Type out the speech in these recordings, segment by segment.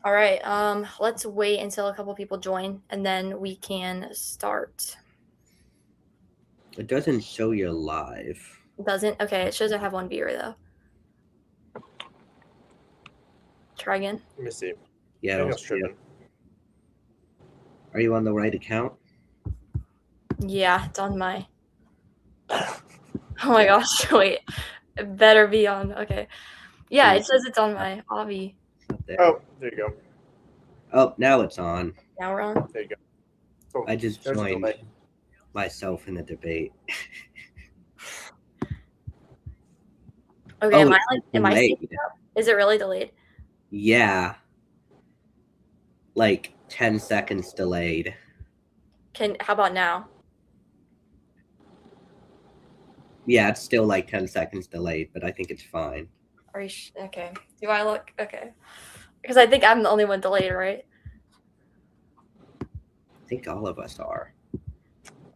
All right. Let's wait until a couple people join, and then we can start. It doesn't show you're live. Doesn't? Okay, it shows I have one viewer though. Try again. Let me see. Yeah, I don't Daniel's see it. tripping. Are you on the right account? Yeah, it's on my. Oh my gosh! Wait, it better be on. Okay. Yeah, it says it's on my Avi. Not there. Oh, there you go. Oh, now it's on. Now we're on. There you go. Cool. I just There's a joined delay. myself in the debate. Okay. Oh, Am I it's Am I delayed. synced up? Is it really delayed? Yeah. Like 10 seconds delayed. How about now? Yeah, it's still like 10 seconds delayed, but I think it's fine. Are you okay? Do I look okay? Because I think I'm the only one delayed, right? I think all of us are.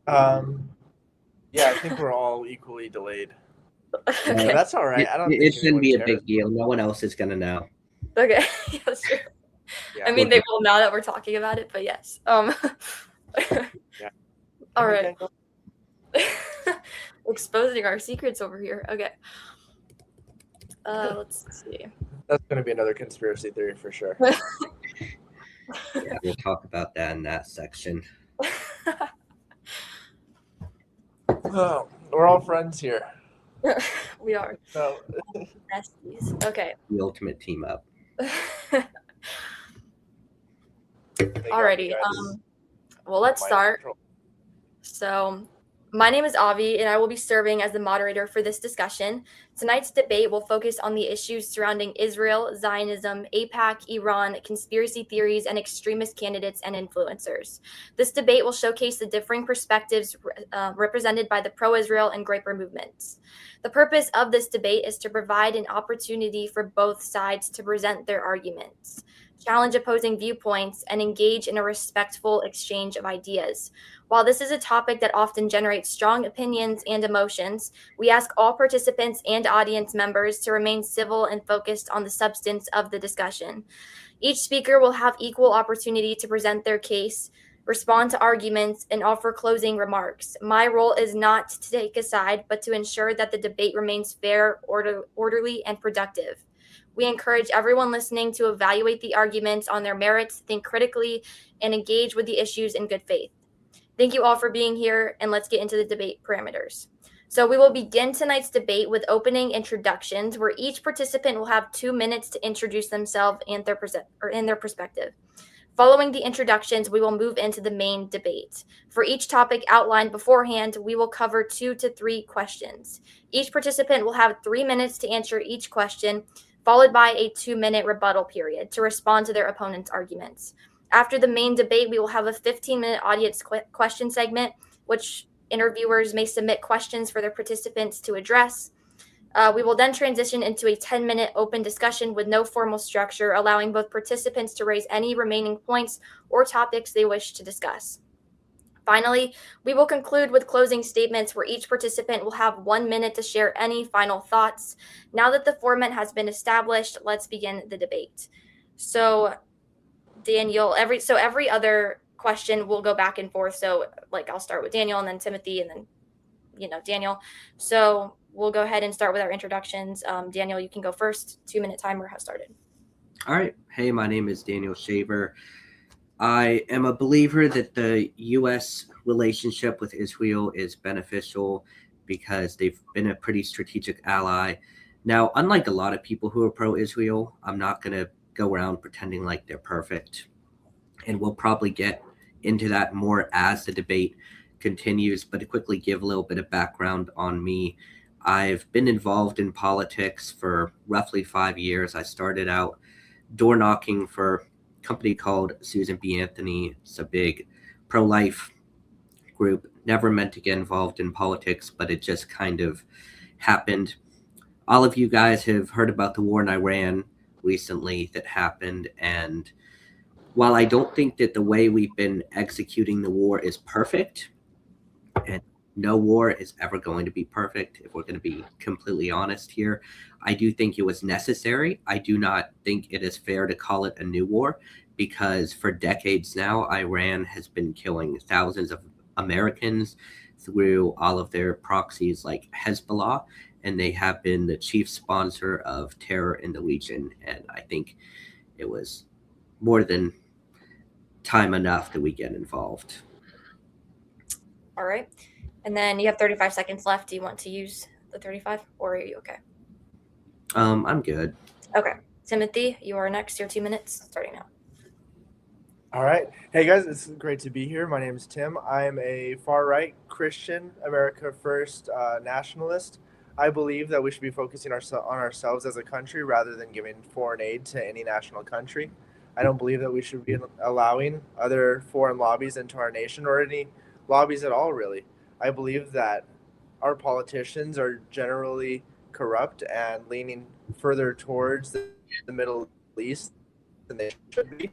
Yeah, I think we're all equally delayed. Okay. That's all right. I don't think It shouldn't be a anyone cares. big deal. No one else is going to know. Okay. Yeah, that's true. Yeah. I mean, they will now that we're talking about it, but yes. Yeah. All right. Exposing our secrets over here. Okay. Let's see. That's going to be another conspiracy theory for sure. Yeah, we'll talk about that in that section. Oh, we're all friends here. We are. So, Besties. Okay. The ultimate team up. Alrighty. Well, let's start. So, my name is Avi, and I will be serving as the moderator for this discussion. Tonight's debate will focus on the issues surrounding Israel, Zionism, AIPAC, Iran, conspiracy theories, and extremist candidates and influencers. This debate will showcase the differing perspectives represented by the pro-Israel and Groyper movements. The purpose of this debate is to provide an opportunity for both sides to present their arguments, challenge opposing viewpoints, and engage in a respectful exchange of ideas. While this is a topic that often generates strong opinions and emotions, we ask all participants and audience members to remain civil and focused on the substance of the discussion. Each speaker will have equal opportunity to present their case, respond to arguments, and offer closing remarks. My role is not to take a side, but to ensure that the debate remains fair, orderly, and productive. We encourage everyone listening to evaluate the arguments on their merits, think critically, and engage with the issues in good faith. Thank you all for being here, and let's get into the debate parameters. So we will begin tonight's debate with opening introductions, where each participant will have 2 minutes to introduce themselves and their perspective. Following the introductions, we will move into the main debate. For each topic outlined beforehand, we will cover 2 to 3 questions. Each participant will have 3 minutes to answer each question, followed by a 2-minute rebuttal period to respond to their opponent's arguments. After the main debate, we will have a 15-minute audience question segment, which interviewers may submit questions for their participants to address. We will then transition into a 10-minute open discussion with no formal structure, allowing both participants to raise any remaining points or topics they wish to discuss. Finally, we will conclude with closing statements where each participant will have 1 minute to share any final thoughts. Now that the format has been established, let's begin the debate. So, Daniel, every other question will go back and forth. So, like, I'll start with Daniel and then Timothy and then, Daniel. So we'll go ahead and start with our introductions. Daniel, you can go first. 2-minute timer has started. All right. Hey, my name is Daniel Shaver. I am a believer that the U.S. relationship with Israel is beneficial because they've been a pretty strategic ally. Now, unlike a lot of people who are pro-Israel, I'm not going to go around pretending like they're perfect. And we'll probably get into that more as the debate continues. But to quickly give a little bit of background on me, I've been involved in politics for roughly 5 years. I started out door knocking for a company called Susan B. Anthony. It's a big pro-life group. Never meant to get involved in politics, but it just kind of happened. All of you guys have heard about the war in Iran recently that happened, and while I don't think that the way we've been executing the war is perfect, and no war is ever going to be perfect, if we're going to be completely honest here. I do think it was necessary. I do not think it is fair to call it a new war because for decades now, Iran has been killing thousands of Americans through all of their proxies like Hezbollah, and they have been the chief sponsor of terror in the region. And I think it was more than time enough that we get involved. All right. And then you have 35 seconds left. Do you want to use the 35 or are you okay? I'm good. Okay. Timothy, you are next. Your 2 minutes starting now. All right. Hey guys, it's great to be here. My name is Tim. I'm a far right Christian, America First nationalist. I believe that we should be focusing on ourselves as a country rather than giving foreign aid to any national country. I don't believe that we should be allowing other foreign lobbies into our nation or any lobbies at all, really. I believe that our politicians are generally corrupt and leaning further towards the Middle East than they should be.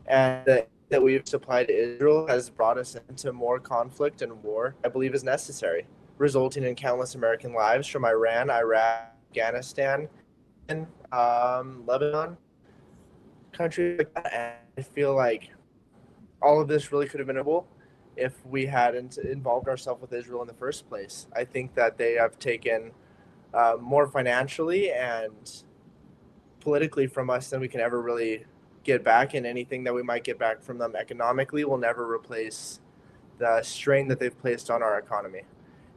And the aid that we've supplied to Israel has brought us into more conflict and war, I believe is necessary, resulting in countless American lives from Iran, Iraq, Afghanistan, and Lebanon, countries like that. And I feel like all of this really could have been avoidable if we hadn't involved ourselves with Israel in the first place. I think that they have taken more financially and politically from us than we can ever really get back, and anything that we might get back from them economically will never replace the strain that they've placed on our economy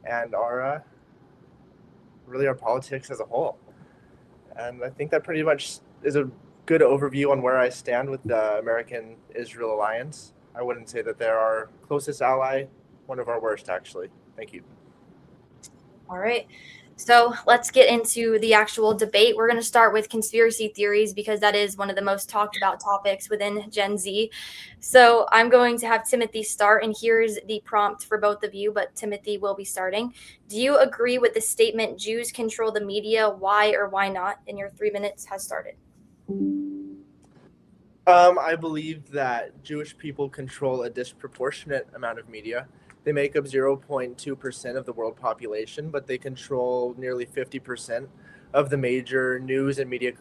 and our really our politics as a whole. And I think that pretty much is a good overview on where I stand with the American Israel alliance. I wouldn't say that they're our closest ally, one of our worst, actually. Thank you. All right. So let's get into the actual debate. We're going to start with conspiracy theories because that is one of the most talked about topics within Gen Z. So I'm going to have Timothy start, and here's the prompt for both of you, but Timothy will be starting. Do you agree with the statement Jews control the media? Why or why not? And your 3 minutes has started. I believe that Jewish people control a disproportionate amount of media. They make up 0.2% of the world population, but they control nearly 50% of the major news and media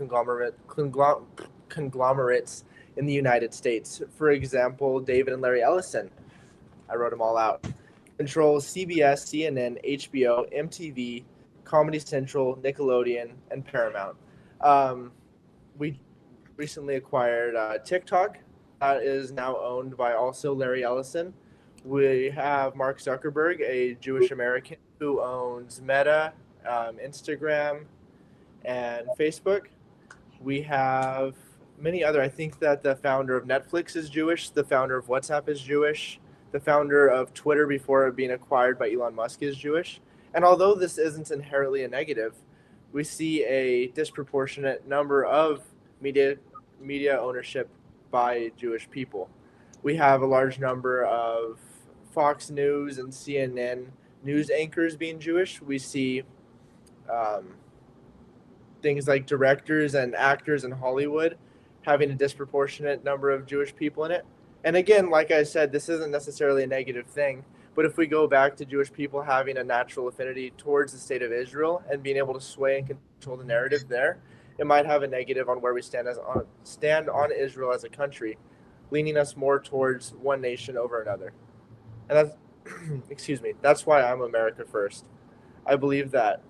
conglomerates in the United States. For example, David and Larry Ellison, I wrote them all out, control CBS, CNN, HBO, MTV, Comedy Central, Nickelodeon, and Paramount. We recently acquired TikTok. That is now owned by also Larry Ellison. We have Mark Zuckerberg, a Jewish American who owns Meta, Instagram, and Facebook. We have many other. I think that the founder of Netflix is Jewish. The founder of WhatsApp is Jewish. The founder of Twitter before being acquired by Elon Musk is Jewish. And although this isn't inherently a negative, we see a disproportionate number of media ownership by Jewish people. We have a large number of Fox News and CNN news anchors being Jewish. We see things like directors and actors in Hollywood having a disproportionate number of Jewish people in it. And again, like I said, this isn't necessarily a negative thing, but if we go back to Jewish people having a natural affinity towards the state of Israel and being able to sway and control the narrative there, it might have a negative on where we stand on Israel as a country, leaning us more towards one nation over another. And that's excuse me, that's why I'm America First. I believe that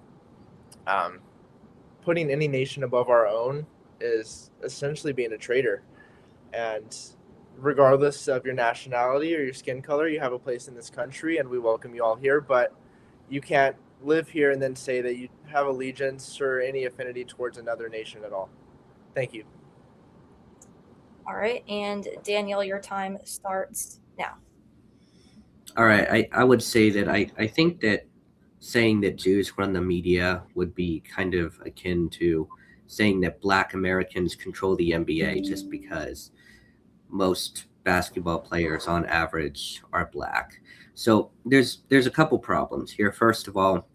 putting any nation above our own is essentially being a traitor. And regardless of your nationality or your skin color, you have a place in this country, and we welcome you all here. But you can't live here and then say that you have allegiance or any affinity towards another nation at all. Thank you. All right. And Daniel, your time starts now. All right. I would say that I think that saying that Jews run the media would be kind of akin to saying that Black Americans control the NBA just because most basketball players on average are Black. So there's a couple problems here. First of all,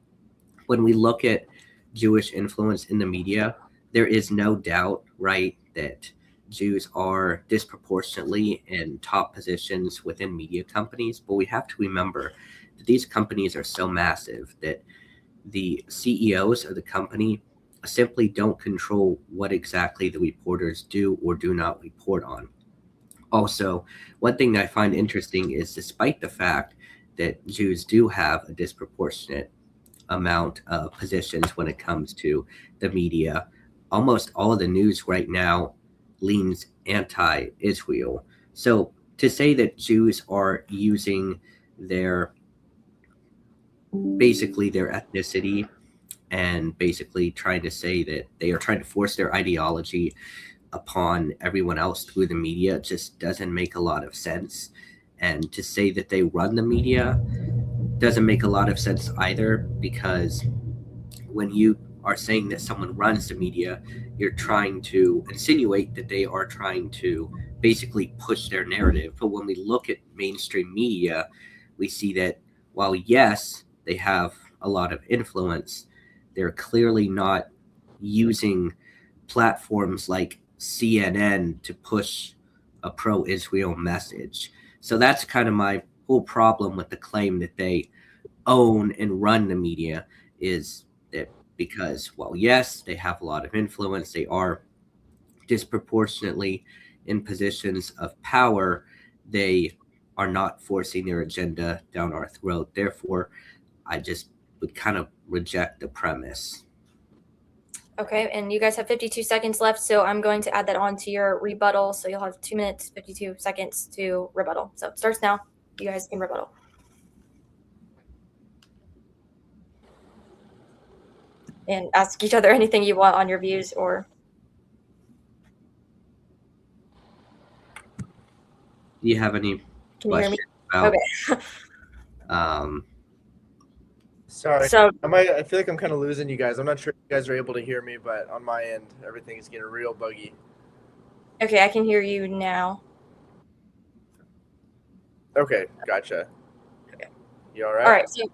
when we look at Jewish influence in the media, there is no doubt, right, that Jews are disproportionately in top positions within media companies. But we have to remember that these companies are so massive that the CEOs of the company simply don't control what exactly the reporters do or do not report on. Also, one thing that I find interesting is despite the fact that Jews do have a disproportionate amount of positions when it comes to the media, almost all of the news right now leans anti-Israel. So to say that Jews are using their basically their ethnicity and basically trying to say that they are trying to force their ideology upon everyone else through the media just doesn't make a lot of sense. And to say that they run the media doesn't make a lot of sense either, because when you are saying that someone runs the media, you're trying to insinuate that they are trying to basically push their narrative. But when we look at mainstream media, we see that while, yes, they have a lot of influence, they're clearly not using platforms like CNN to push a pro Israel message. So that's kind of my whole problem with the claim that they own and run the media, is that because, well, yes, they have a lot of influence, they are disproportionately in positions of power, they are not forcing their agenda down our throat. Therefore, I just would kind of reject the premise. Okay, and you guys have 52 seconds left, so I'm going to add that on to your rebuttal. So you'll have 2 minutes, 52 seconds to rebuttal. So it starts now. You guys can rebuttal. And ask each other anything you want on your views or. Do you have any Can you hear me? about? Okay. Sorry. So I feel like I'm kind of losing you guys. I'm not sure if you guys are able to hear me, but on my end, everything is getting real buggy. okay, I can hear you now. Okay, gotcha. Okay. You all right? All right. So,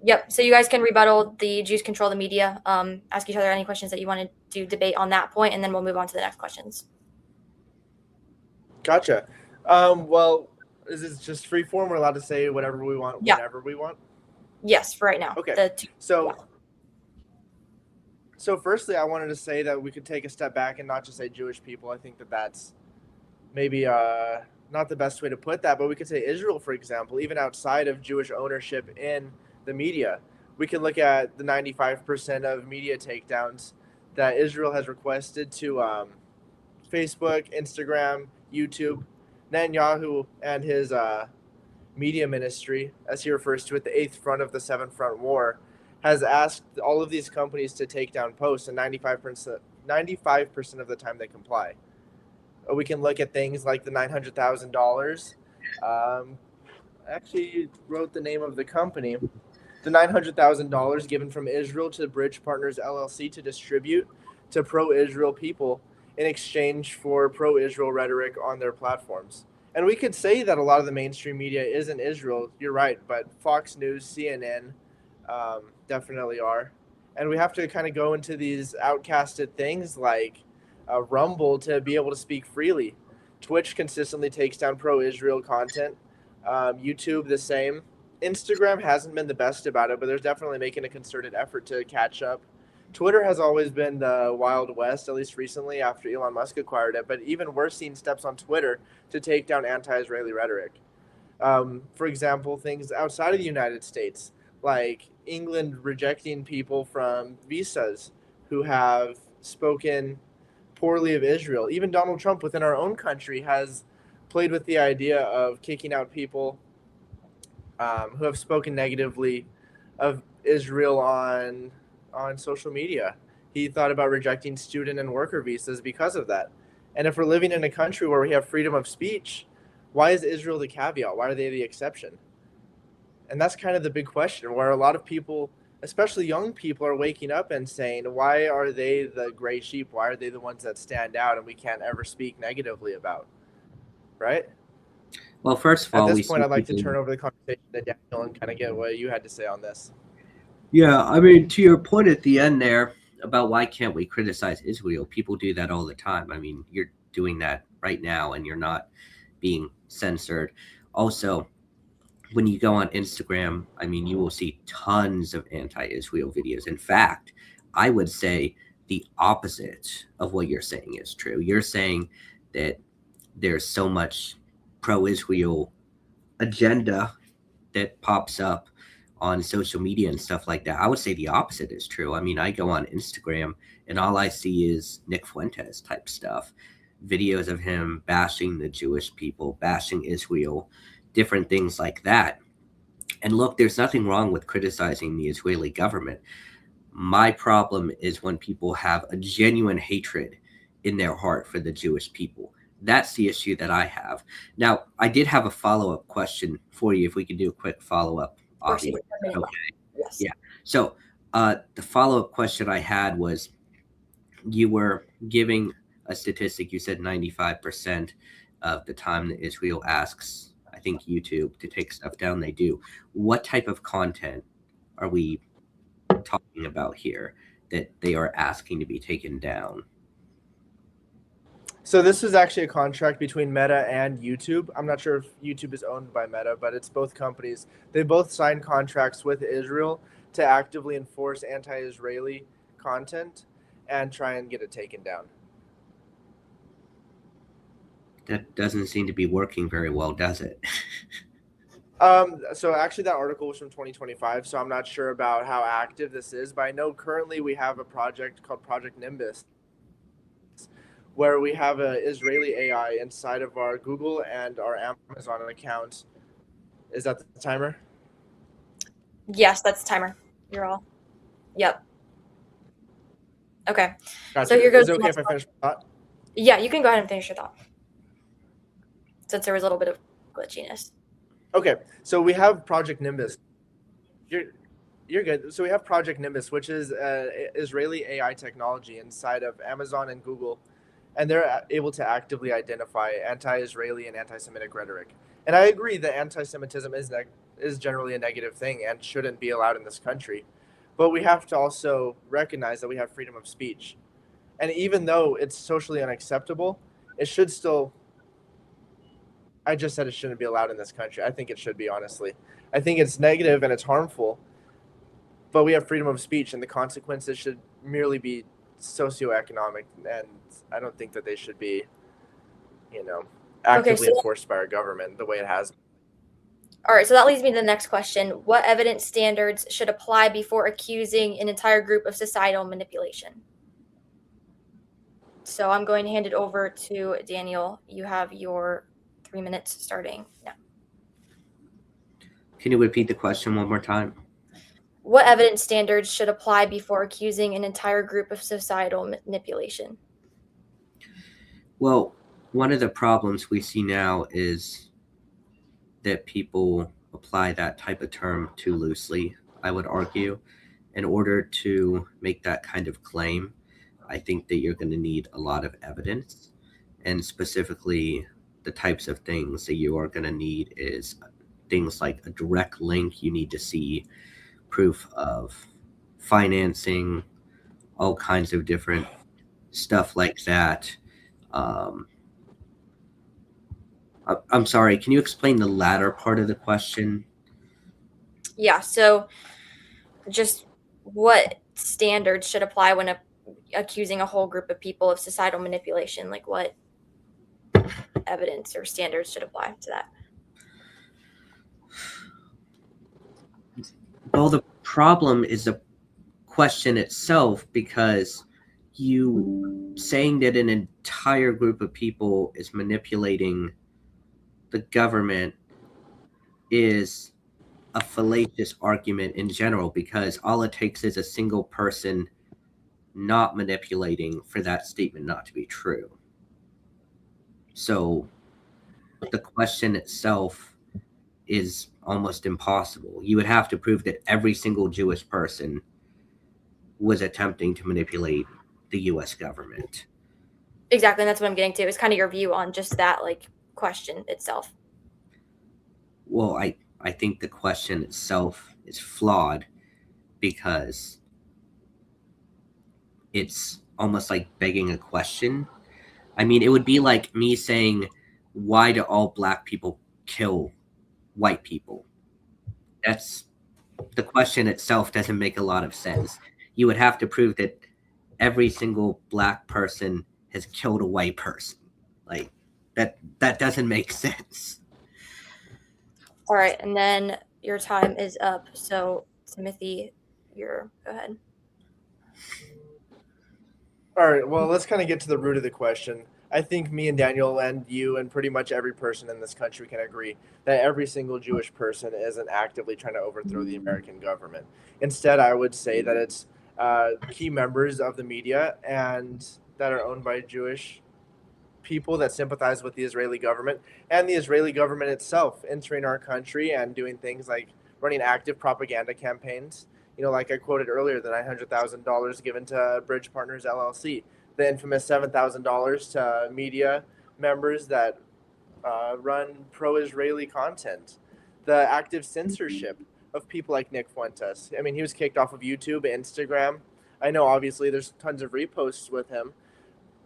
yep. So you guys can rebuttal the Jews control the media. Ask each other any questions that you wanted to debate on that point, and then we'll move on to the next questions. Gotcha. Well, is this just free form? We're allowed to say whatever we want, Yeah. whenever we want? Yes, for right now. Okay. So firstly, I wanted to say that we could take a step back and not just say Jewish people. I think that that's maybe not the best way to put that, but we could say Israel, for example, even outside of Jewish ownership in the media. We can look at the 95% of media takedowns that Israel has requested to Facebook, Instagram, YouTube. Netanyahu and his media ministry, as he refers to it, the eighth front of the seven front war, has asked all of these companies to take down posts, and 95% of the time they comply. We can look at things like the $900,000. Actually wrote the name of the company. The $900,000 given from Israel to Bridge Partners LLC to distribute to pro-Israel people in exchange for pro-Israel rhetoric on their platforms. And we could say that a lot of the mainstream media isn't Israel. You're right, but Fox News, CNN definitely are. And we have to kind of go into these outcasted things like Rumble to be able to speak freely. Twitch consistently takes down pro-Israel content. YouTube the same. Instagram hasn't been the best about it, but they're definitely making a concerted effort to catch up. Twitter has always been the Wild West, at least recently after Elon Musk acquired it. But even we're seeing steps on Twitter to take down anti-Israeli rhetoric. For example, things outside of the United States, like England rejecting people from visas who have spoken poorly of Israel. Even Donald Trump within our own country has played with the idea of kicking out people who have spoken negatively of Israel on social media. He thought about rejecting student and worker visas because of that. And if we're living in a country where we have freedom of speech, why is Israel the caveat? Why are they the exception? And that's kind of the big question, where a lot of people, especially young people, are waking up and saying, why are they the gray sheep? Why are they the ones that stand out and we can't ever speak negatively about? Right? Well, first of all, at this point, I'd like to turn over the conversation to Daniel and kind of get what you had to say on this. Yeah, I mean, to your point at the end there about why can't we criticize Israel, people do that all the time. I mean, you're doing that right now and you're not being censored. Also, when you go on Instagram, I mean, you will see tons of anti-Israel videos. In fact, I would say the opposite of what you're saying is true. You're saying that there's so much pro-Israel agenda that pops up on social media and stuff like that. I would say the opposite is true. I mean, I go on Instagram and all I see is Nick Fuentes type stuff, videos of him bashing the Jewish people, bashing Israel, different things like that. And look, there's nothing wrong with criticizing the Israeli government. My problem is when people have a genuine hatred in their heart for the Jewish people. That's the issue that I have. Now, I did have a follow-up question for you, if we could do a quick follow-up. Of course, Avi. you would. Okay. Yes. Yeah. So the follow-up question I had was, you were giving a statistic. You said 95% of the time that Israel asks, I think, YouTube to take stuff down, they do. What type of content are we talking about here that they are asking to be taken down? So this is actually a contract between Meta and YouTube. I'm not sure if YouTube is owned by Meta, but it's both companies. They both signed contracts with Israel to actively enforce anti-Israeli content and try and get it taken down. That doesn't seem to be working very well, does it? So actually that article was from 2025, so I'm not sure about how active this is, but I know currently we have a project called Project Nimbus, where we have an Israeli AI inside of our Google and our Amazon account. Is that the timer? Yes, that's the timer. You're all. Yep. Okay. Gotcha. So here goes Is it the okay next if I finish my thought? Yeah, you can go ahead and finish your thought, since there was a little bit of glitchiness. Okay, so we have Project Nimbus. You're good. So we have Project Nimbus, which is Israeli AI technology inside of Amazon and Google, and they're able to actively identify anti-Israeli and anti-Semitic rhetoric. And I agree that anti-Semitism is generally a negative thing and shouldn't be allowed in this country. But we have to also recognize that we have freedom of speech. And even though it's socially unacceptable, it should still. I just said it shouldn't be allowed in this country. I think it should be, honestly. I think it's negative and it's harmful, but we have freedom of speech, and the consequences should merely be socioeconomic. And I don't think that they should be, actively enforced by our government the way it has. All right, so that leads me to the next question. What evidence standards should apply before accusing an entire group of societal manipulation? So I'm going to hand it over to Daniel. You have your 3 minutes starting now. Can you repeat the question one more time? What evidence standards should apply before accusing an entire group of societal manipulation? Well, one of the problems we see now is that people apply that type of term too loosely, I would argue. In order to make that kind of claim, I think that you're going to need a lot of evidence, and specifically the types of things that you are going to need is things like a direct link. You need to see proof of financing, all kinds of different stuff like that. I'm sorry, can you explain the latter part of the question? Yeah, so just what standards should apply when accusing a whole group of people of societal manipulation? Like what evidence or standards should apply to that? Well, the problem is the question itself, because you saying that an entire group of people is manipulating the government is a fallacious argument in general, because all it takes is a single person not manipulating for that statement not to be true. So the question itself is almost impossible. You would have to prove that every single Jewish person was attempting to manipulate the US government. Exactly, and that's what I'm getting to. It's kind of your view on just that question itself. Well, I think the question itself is flawed, because it's almost like begging a question. I mean, it would be like me saying, why do all black people kill white people? That's the question itself doesn't make a lot of sense. You would have to prove that every single black person has killed a white person. Like that doesn't make sense. All right, and then your time is up. So Timothy, go ahead. All right, well, let's kind of get to the root of the question. I think me and Daniel and you and pretty much every person in this country can agree that every single Jewish person isn't actively trying to overthrow the American government. Instead, I would say that it's key members of the media and that are owned by Jewish people that sympathize with the Israeli government and the Israeli government itself entering our country and doing things like running active propaganda campaigns. You know, like I quoted earlier, the $900,000 given to Bridge Partners LLC, the infamous $7,000 to media members that run pro-Israeli content, the active censorship of people like Nick Fuentes. I mean, he was kicked off of YouTube, Instagram. I know obviously there's tons of reposts with him,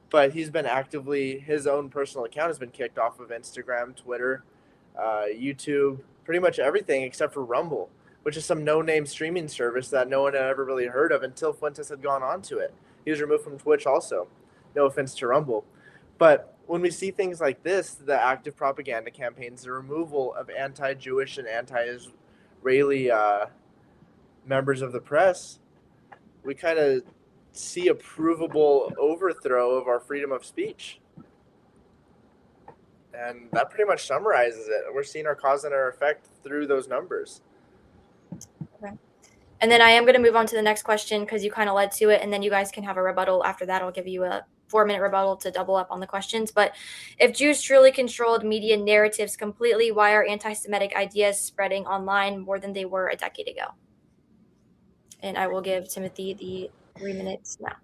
but he's been actively, his own personal account has been kicked off of Instagram, Twitter, YouTube, pretty much everything except for Rumble, which is some no-name streaming service that no one had ever really heard of until Fuentes had gone onto it. He was removed from Twitch also. No offense to Rumble. But when we see things like this, the active propaganda campaigns, the removal of anti-Jewish and anti-Israeli members of the press, we kind of see a provable overthrow of our freedom of speech. And that pretty much summarizes it. We're seeing our cause and our effect through those numbers. Okay. And then I am going to move on to the next question because you kind of led to it, and then you guys can have a rebuttal after that. I'll give you a 4-minute rebuttal to double up on the questions. But if Jews truly controlled media narratives completely, why are anti-Semitic ideas spreading online more than they were a decade ago? And I will give Timothy the 3 minutes now.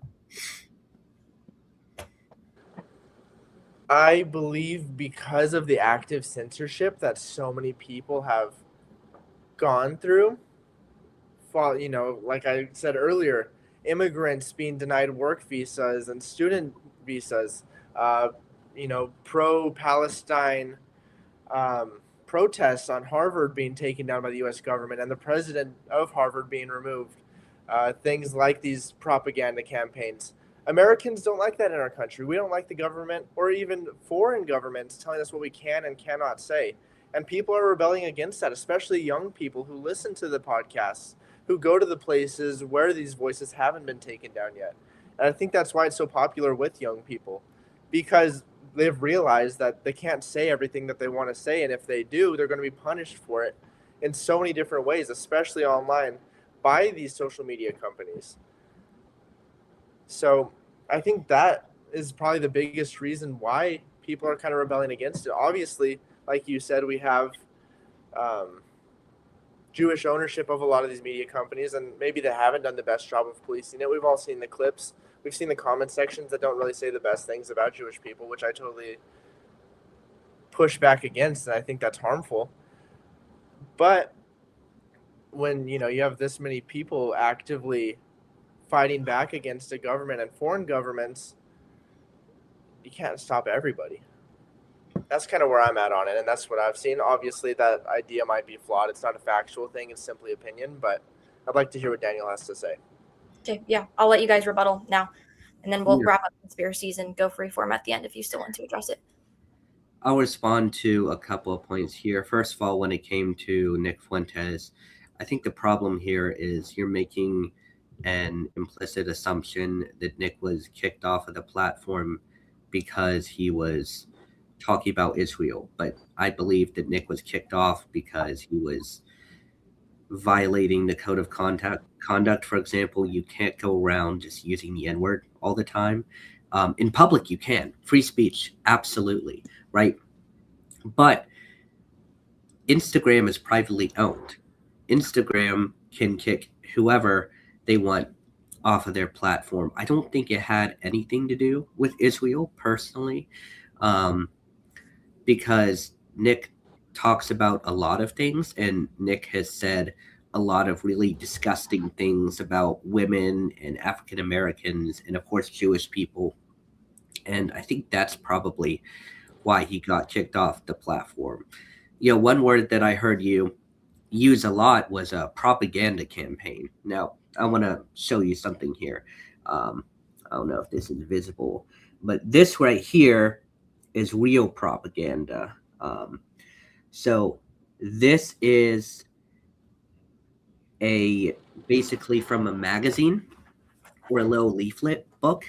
I believe because of the active censorship that so many people have gone through, you know, like I said earlier, immigrants being denied work visas and student visas, you know, pro-Palestine protests on Harvard being taken down by the U.S. government and the president of Harvard being removed, things like these propaganda campaigns. Americans don't like that in our country. We don't like the government or even foreign governments telling us what we can and cannot say. And people are rebelling against that, especially young people who listen to the podcasts, who go to the places where these voices haven't been taken down yet. And I think that's why it's so popular with young people, because they've realized that they can't say everything that they want to say. And if they do, they're going to be punished for it in so many different ways, especially online by these social media companies. So I think that is probably the biggest reason why people are kind of rebelling against it. Obviously, like you said, we have Jewish ownership of a lot of these media companies, and maybe they haven't done the best job of policing it. We've all seen the clips. We've seen the comment sections that don't really say the best things about Jewish people, which I totally push back against, and I think that's harmful. But when, you know, you have this many people actively fighting back against a government and foreign governments, you can't stop everybody. That's kind of where I'm at on it, and that's what I've seen. Obviously, that idea might be flawed. It's not a factual thing. It's simply opinion, but I'd like to hear what Daniel has to say. Okay, yeah, I'll let you guys rebuttal now, and then we'll wrap up conspiracies and go free form at the end if you still want to address it. I'll respond to a couple of points here. First of all, when it came to Nick Fuentes, I think the problem here is you're making an implicit assumption that Nick was kicked off of the platform because he was talking about Israel. But I believe that Nick was kicked off because he was violating the code of conduct. For example, you can't go around just using the N-word all the time. In public, you can. Free speech, absolutely, right? But Instagram is privately owned. Instagram can kick whoever they want off of their platform. I don't think it had anything to do with Israel personally, because Nick talks about a lot of things, and Nick has said a lot of really disgusting things about women and African Americans and, of course, Jewish people. And I think that's probably why he got kicked off the platform. You know, one word that I heard you used a lot was a propaganda campaign. Now, I want to show you something here. Um, I don't know if this is visible, but this right here is real propaganda. So this is a basically from a magazine or a little leaflet book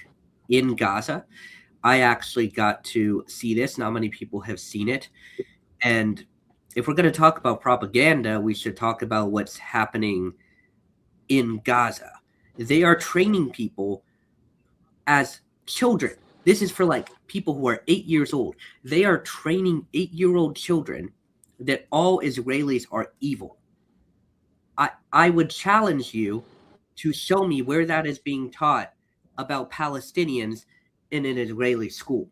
in Gaza. I actually got to see this. Not many people have seen it. And if we're going to talk about propaganda, we should talk about what's happening in Gaza. They are training people as children. This is for like people who are 8 years old. They are training 8-year-old children that all Israelis are evil. I would challenge you to show me where that is being taught about Palestinians in an Israeli school.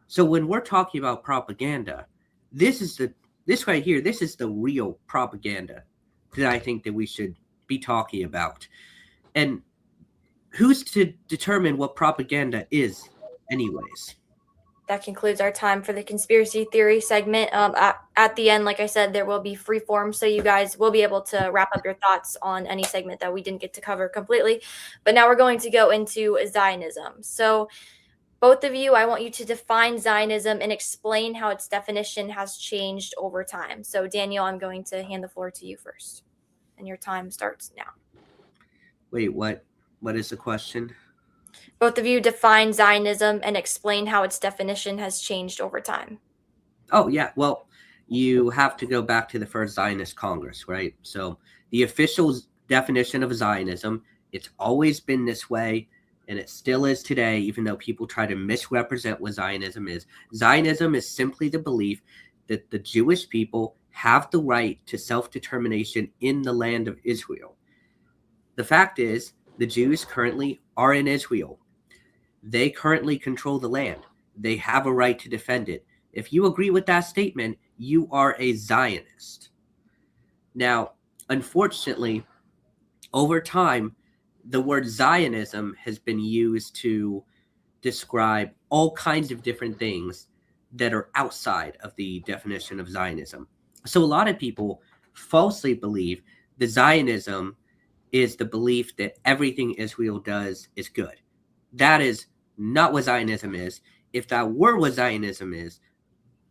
So when we're talking about propaganda, this is this right here, this is the real propaganda that I think that we should be talking about. And who's to determine what propaganda is anyways? That concludes our time for the conspiracy theory segment. At the end, like I said, there will be free form, so you guys will be able to wrap up your thoughts on any segment that we didn't get to cover completely. But now we're going to go into Zionism. So, both of you, I want you to define Zionism and explain how its definition has changed over time. So, Daniel, I'm going to hand the floor to you first, and your time starts now. Wait, what? What is the question? Both of you define Zionism and explain how its definition has changed over time. Oh, yeah. Well, you have to go back to the first Zionist Congress, right? So the official definition of Zionism, it's always been this way, and it still is today, even though people try to misrepresent what Zionism is. Zionism is simply the belief that the Jewish people have the right to self-determination in the land of Israel. The fact is, the Jews currently are in Israel. They currently control the land. They have a right to defend it. If you agree with that statement, you are a Zionist. Now, unfortunately, over time, the word Zionism has been used to describe all kinds of different things that are outside of the definition of Zionism. So a lot of people falsely believe that Zionism is the belief that everything Israel does is good. That is not what Zionism is. If that were what Zionism is,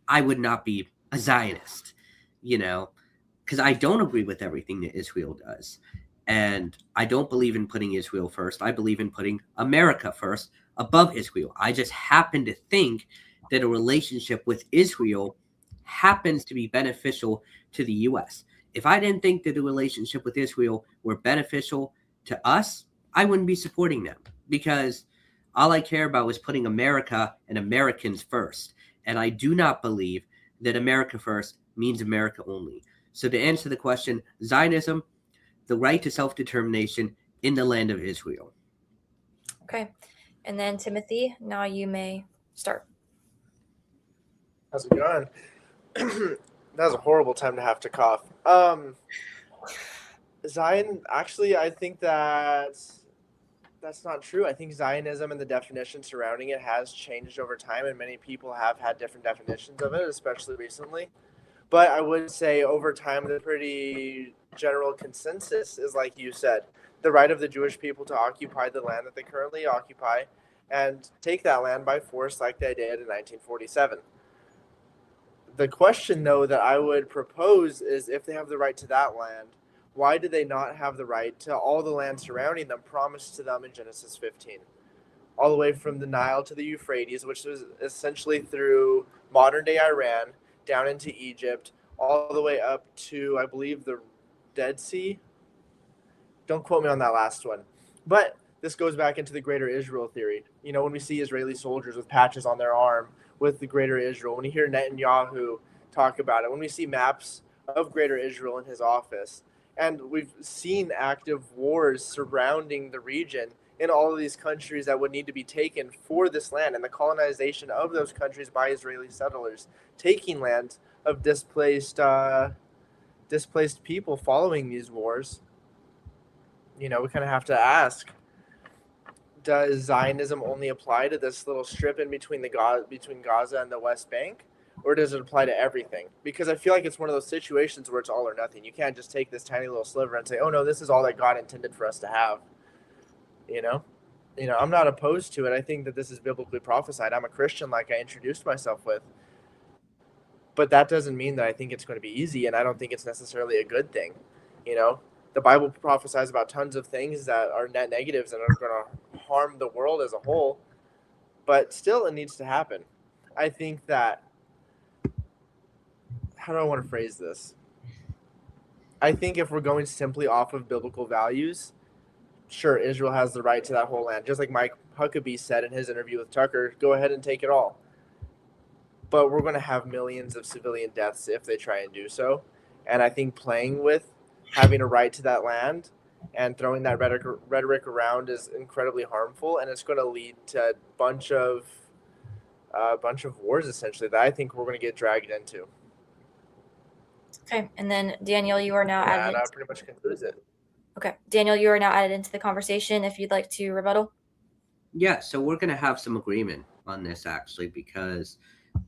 I would not be a Zionist, you know, because I don't agree with everything that Israel does. And I don't believe in putting Israel first. I believe in putting America first above Israel. I just happen to think that a relationship with Israel happens to be beneficial to the U.S. If I didn't think that a relationship with Israel were beneficial to us, I wouldn't be supporting them because all I care about is putting America and Americans first. And I do not believe that America first means America only. So to answer the question, Zionism, the right to self-determination in the land of Israel. Okay. And then Timothy, now you may start. How's it going? That was a horrible time to have to cough. Zion, actually, I think that's not true. I think Zionism and the definition surrounding it has changed over time, and many people have had different definitions of it, especially recently. But I would say over time, the pretty general consensus is, like you said, the right of the Jewish people to occupy the land that they currently occupy and take that land by force like they did in 1947. The question, though, that I would propose is if they have the right to that land, why do they not have the right to all the land surrounding them promised to them in Genesis 15? All the way from the Nile to the Euphrates, which was essentially through modern day Iran, down into Egypt, all the way up to, I believe, the Dead Sea. Don't quote me on that last one. But this goes back into the greater Israel theory. You know, when we see Israeli soldiers with patches on their arm with the greater Israel, when you hear Netanyahu talk about it, when we see maps of greater Israel in his office, and we've seen active wars surrounding the region in all of these countries that would need to be taken for this land and the colonization of those countries by Israeli settlers, taking land of displaced people following these wars. You know, we kind of have to ask, does Zionism only apply to this little strip in between between Gaza and the West Bank, or does it apply to everything? Because I feel like it's one of those situations where it's all or nothing. You can't just take this tiny little sliver and say, "Oh no, this is all that God intended for us to have." You know, I'm not opposed to it. I think that this is biblically prophesied. I'm a Christian, like I introduced myself with, but that doesn't mean that I think it's going to be easy, and I don't think it's necessarily a good thing. You know, the Bible prophesies about tons of things that are net negatives and are going to harm the world as a whole, but still, it needs to happen. I think that, how do I want to phrase this? I think if we're going simply off of biblical values, sure, Israel has the right to that whole land. Just like Mike Huckabee said in his interview with Tucker, go ahead and take it all. But we're going to have millions of civilian deaths if they try and do so. And I think playing with having a right to that land and throwing that rhetoric around is incredibly harmful, and it's going to lead to a bunch of wars essentially that I think we're going to get dragged into. Okay, and then Daniel, you are now added. That pretty much concludes it. Okay, Daniel, you are now added into the conversation. If you'd like to rebuttal. Yeah, so we're going to have some agreement on this actually, because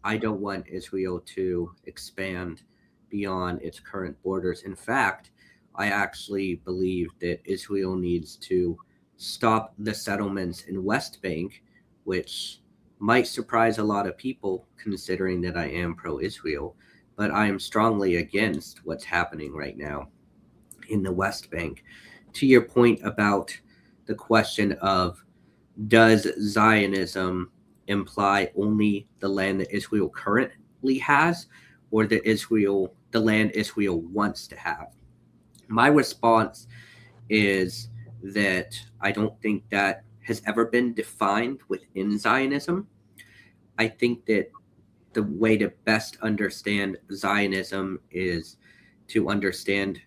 I don't want Israel to expand beyond its current borders. In fact, I actually believe that Israel needs to stop the settlements in West Bank, which might surprise a lot of people considering that I am pro-Israel, but I am strongly against what's happening right now in the West Bank. To your point about the question of, does Zionism imply only the land that Israel currently has, or the land Israel wants to have? My response is that I don't think that has ever been defined within Zionism. I think that the way to best understand Zionism is to understand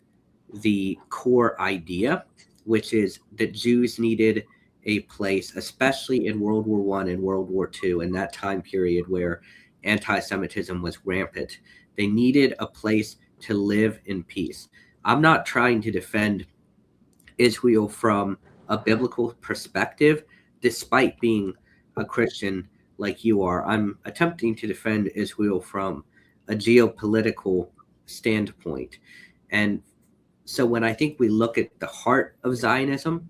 the core idea, which is that Jews needed a place, especially in World War I and World War II, in that time period where anti-Semitism was rampant. They needed a place to live in peace. I'm not trying to defend Israel from a biblical perspective, despite being a Christian like you are. I'm attempting to defend Israel from a geopolitical standpoint. And so when I think we look at the heart of Zionism,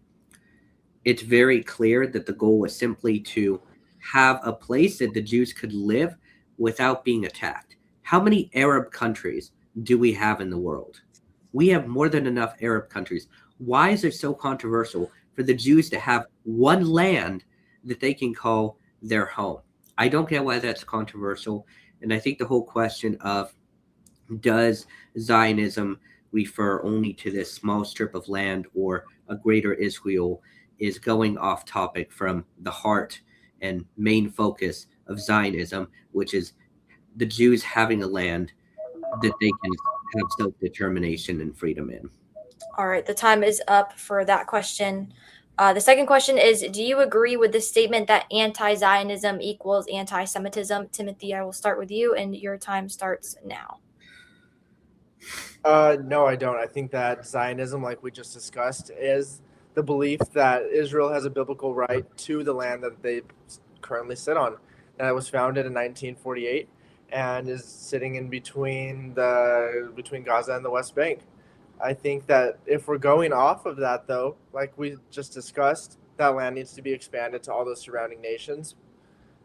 it's very clear that the goal was simply to have a place that the Jews could live without being attacked. How many Arab countries do we have in the world? We have more than enough Arab countries. Why is it so controversial for the Jews to have one land that they can call their home? I don't get why that's controversial. And I think the whole question of, does Zionism refer only to this small strip of land or a greater Israel, is going off topic from the heart and main focus of Zionism, which is the Jews having a land that they can have self-determination and freedom in. All right, the time is up for that question. The second question is, do you agree with the statement that anti-Zionism equals anti-Semitism? Timothy, I will start with you, and your time starts now. No, I don't. I think that Zionism, like we just discussed, is the belief that Israel has a biblical right to the land that they currently sit on. That was founded in 1948 and is sitting in between Gaza and the West Bank. I think that if we're going off of that, though, like we just discussed, that land needs to be expanded to all those surrounding nations,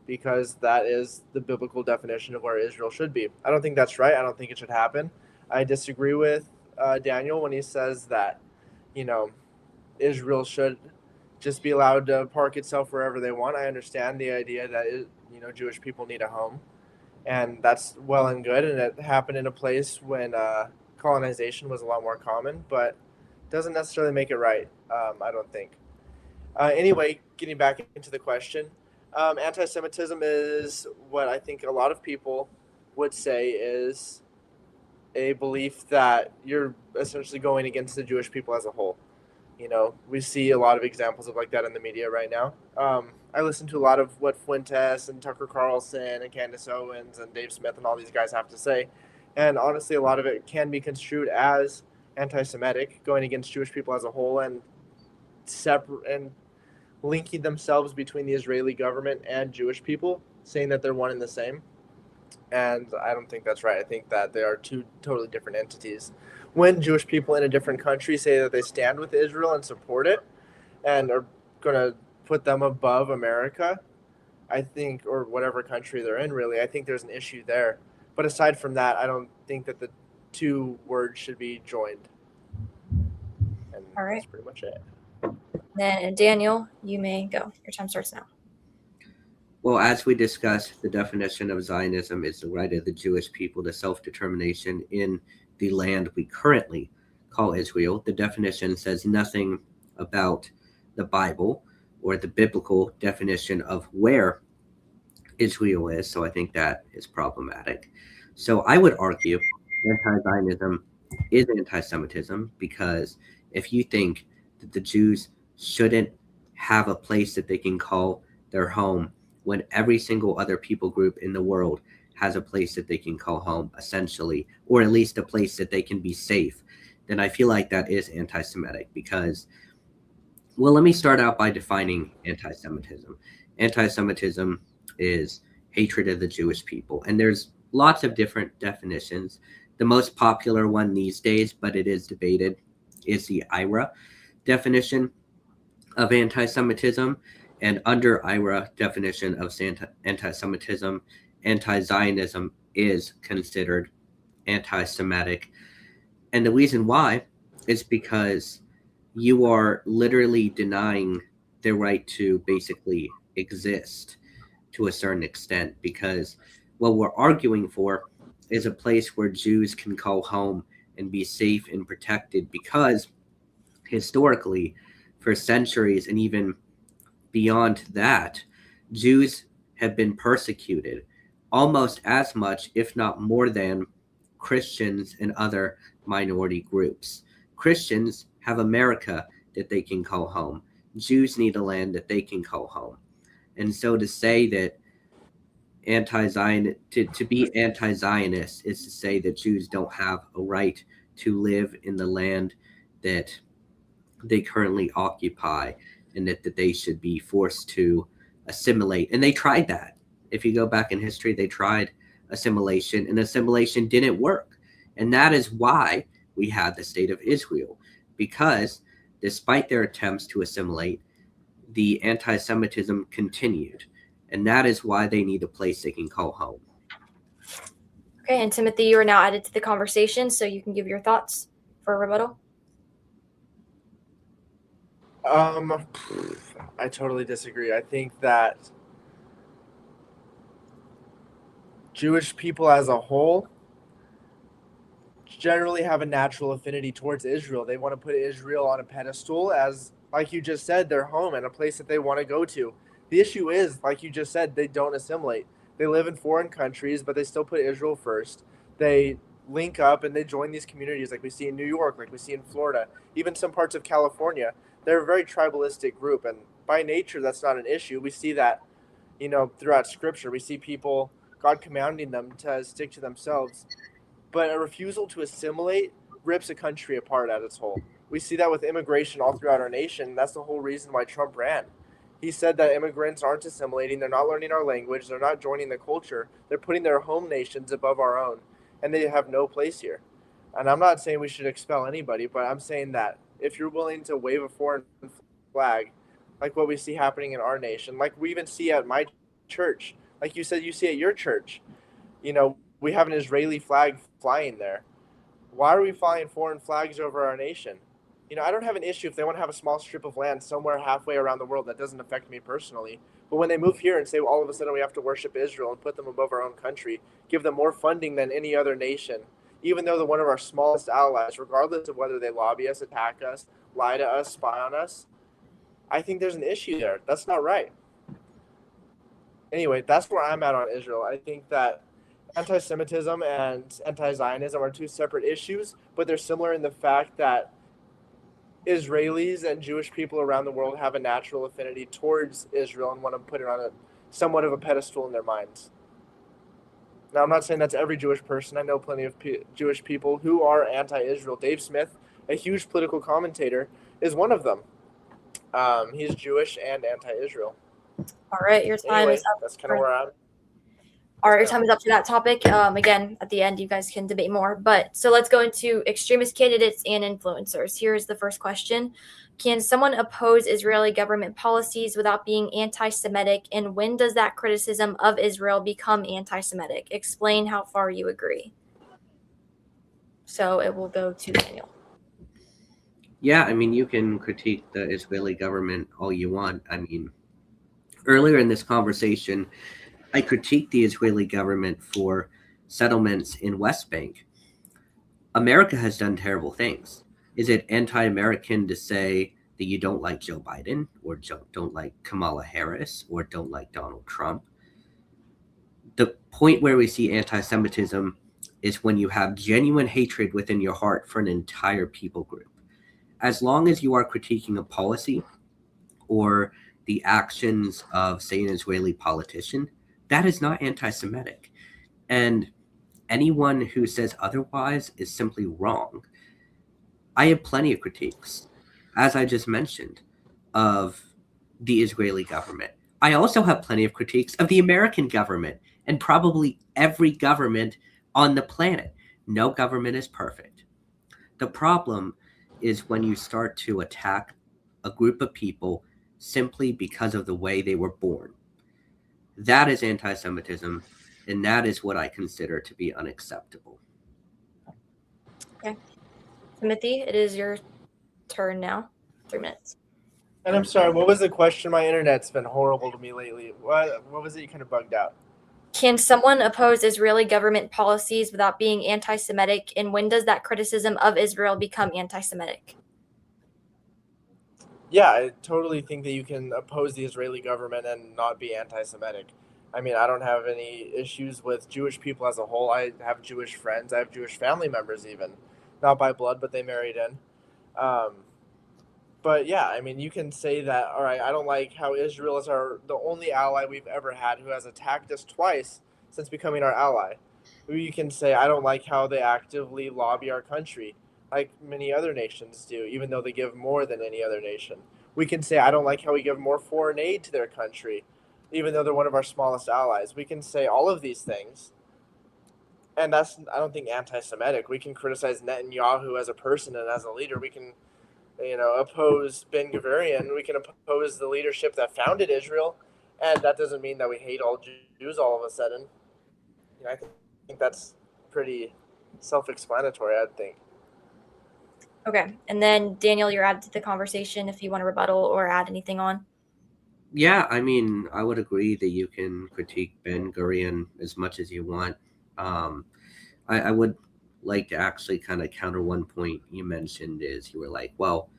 because that is the biblical definition of where Israel should be. I don't think that's right. I don't think it should happen. I disagree with Daniel when he says that, you know, Israel should just be allowed to park itself wherever they want. I understand the idea that Jewish people need a home, and that's well and good, and it happened in a place when colonization was a lot more common, but doesn't necessarily make it right. I don't think. Anyway, getting back into the question, anti-Semitism is what I think a lot of people would say is a belief that you're essentially going against the Jewish people as a whole. We see a lot of examples of like that in the media right now. I listen to a lot of what Fuentes and Tucker Carlson and Candace Owens and Dave Smith and all these guys have to say. And honestly, a lot of it can be construed as anti-Semitic, going against Jewish people as a whole, and linking themselves between the Israeli government and Jewish people, saying that they're one and the same. And I don't think that's right. I think that they are two totally different entities. When Jewish people in a different country say that they stand with Israel and support it and are going to put them above America, I think, or whatever country they're in, really, I think there's an issue there. But aside from that, I don't think that the two words should be joined. And All right. that's pretty much it. Then Daniel, you may go. Your time starts now. Well, as we discussed, the definition of Zionism is the right of the Jewish people to self-determination in the land we currently call Israel. The definition says nothing about the Bible or the biblical definition of where Israel is, so I think that is problematic. So I would argue anti-Zionism is anti-Semitism, because if you think that the Jews shouldn't have a place that they can call their home when every single other people group in the world has a place that they can call home, essentially, or at least a place that they can be safe, then I feel like that is anti-Semitic. Because, well, let me start out by defining anti-Semitism. Anti-Semitism is hatred of the Jewish people, and there's lots of different definitions. The most popular one these days, but it is debated, is the IRA definition of anti-Semitism. And under IRA definition of anti-Semitism, anti-Zionism is considered anti-Semitic. And the reason why is because you are literally denying their right to basically exist to a certain extent, because what we're arguing for is a place where Jews can call home and be safe and protected, because historically, for centuries and even beyond that, Jews have been persecuted almost as much, if not more than, Christians and other minority groups. Christians have America that they can call home. Jews need a land that they can call home. And so to say that to be anti-Zionist is to say that Jews don't have a right to live in the land that they currently occupy, and that they should be forced to assimilate. And they tried that. If you go back in history, they tried assimilation, and assimilation didn't work. And that is why we had the state of Israel, because despite their attempts to assimilate, the anti-Semitism continued. And that is why they need a place they can call home. Okay, and Timothy, you are now added to the conversation, so you can give your thoughts for a rebuttal. I totally disagree. I think that Jewish people as a whole generally have a natural affinity towards Israel. They want to put Israel on a pedestal as, like you just said, their home and a place that they want to go to. The issue is, like you just said, they don't assimilate. They live in foreign countries, but they still put Israel first. They link up and they join these communities like we see in New York, like we see in Florida, even some parts of California. They're a very tribalistic group, and by nature, that's not an issue. We see that, throughout Scripture. We see people, God commanding them to stick to themselves. But a refusal to assimilate rips a country apart at its whole. We see that with immigration all throughout our nation. That's the whole reason why Trump ran. He said that immigrants aren't assimilating, they're not learning our language, they're not joining the culture, they're putting their home nations above our own, and they have no place here. And I'm not saying we should expel anybody, but I'm saying that if you're willing to wave a foreign flag, like what we see happening in our nation, like we even see at my church, like you said, you see at your church, we have an Israeli flag flying there. Why are we flying foreign flags over our nation? I don't have an issue if they want to have a small strip of land somewhere halfway around the world. That doesn't affect me personally. But when they move here and say, well, all of a sudden we have to worship Israel and put them above our own country, give them more funding than any other nation, even though they're one of our smallest allies, regardless of whether they lobby us, attack us, lie to us, spy on us, I think there's an issue there. That's not right. Anyway, that's where I'm at on Israel. I think that anti-Semitism and anti-Zionism are two separate issues, but they're similar in the fact that Israelis and Jewish people around the world have a natural affinity towards Israel and want to put it on a somewhat of a pedestal in their minds. Now, I'm not saying that's every Jewish person. I know plenty of Jewish people who are anti-Israel. Dave Smith, a huge political commentator, is one of them. He's Jewish and anti-Israel. All right, your time is up. That's kind of where I'm. All right, your time is up for that topic. Again, at the end, you guys can debate more. But so let's go into extremist candidates and influencers. Here's the first question. Can someone oppose Israeli government policies without being anti-Semitic? And when does that criticism of Israel become anti-Semitic? Explain how far you agree. So it will go to Daniel. Yeah, I mean, you can critique the Israeli government all you want. I mean, earlier in this conversation, I critiqued the Israeli government for settlements in West Bank. America has done terrible things. Is it anti-American to say that you don't like Joe Biden or don't like Kamala Harris or don't like Donald Trump? The point where we see anti-Semitism is when you have genuine hatred within your heart for an entire people group. As long as you are critiquing a policy or the actions of, say, an Israeli politician, that is not anti-Semitic. And anyone who says otherwise is simply wrong. I have plenty of critiques, as I just mentioned, of the Israeli government. I also have plenty of critiques of the American government and probably every government on the planet. No government is perfect. The problem is when you start to attack a group of people simply because of the way they were born. That is anti-Semitism, and that is what I consider to be unacceptable. Okay. Timothy, it is your turn now. 3 minutes. And I'm sorry, what was the question? My internet's been horrible to me lately. What was it? You kind of bugged out. Can someone oppose Israeli government policies without being anti-Semitic? And when does that criticism of Israel become anti-Semitic? Yeah, I totally think that you can oppose the Israeli government and not be anti-Semitic. I mean, I don't have any issues with Jewish people as a whole. I have Jewish friends. I have Jewish family members, even not by blood, but they married in. Um, but yeah, I mean, you can say that. All right, I don't like how Israel is the only ally we've ever had who has attacked us twice since becoming our ally. You can say I don't like how they actively lobby our country, like many other nations do, even though they give more than any other nation. We can say I don't like how we give more foreign aid to their country, even though they're one of our smallest allies. We can say all of these things, and that's I don't think anti-Semitic. We can criticize Netanyahu as a person and as a leader. We can oppose Ben Gurion. We can oppose the leadership that founded Israel, and that doesn't mean that we hate all Jews all of a sudden. I think that's pretty self-explanatory, I think. Okay. And then, Daniel, you're added to the conversation if you want to rebuttal or add anything on. Yeah, I mean, I would agree that you can critique Ben Gurion as much as you want. I would like to actually kind of counter one point you mentioned is you were like, well,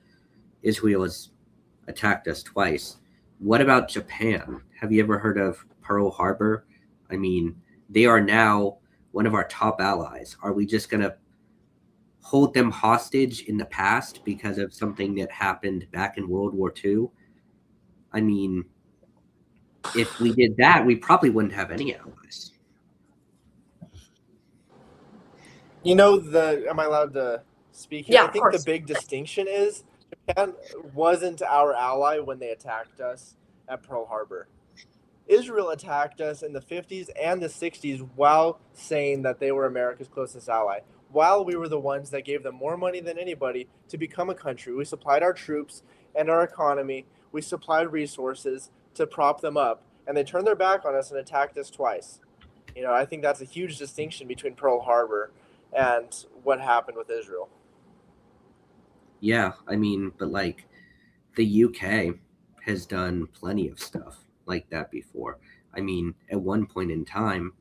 Israel has attacked us twice. What about Japan? Have you ever heard of Pearl Harbor? I mean, they are now one of our top allies. Are we just going to hold them hostage in the past because of something that happened back in World War II? I mean, if we did that, we probably wouldn't have any allies. Am I allowed to speak here? Yeah, I think the big distinction is Japan wasn't our ally when they attacked us at Pearl Harbor. Israel attacked us in the 50s and the 60s while saying that they were America's closest ally. While we were the ones that gave them more money than anybody to become a country. We supplied our troops and our economy. We supplied resources to prop them up. And they turned their back on us and attacked us twice. I think that's a huge distinction between Pearl Harbor and what happened with Israel. Yeah, I mean, but like the UK has done plenty of stuff like that before. I mean, at one point in time,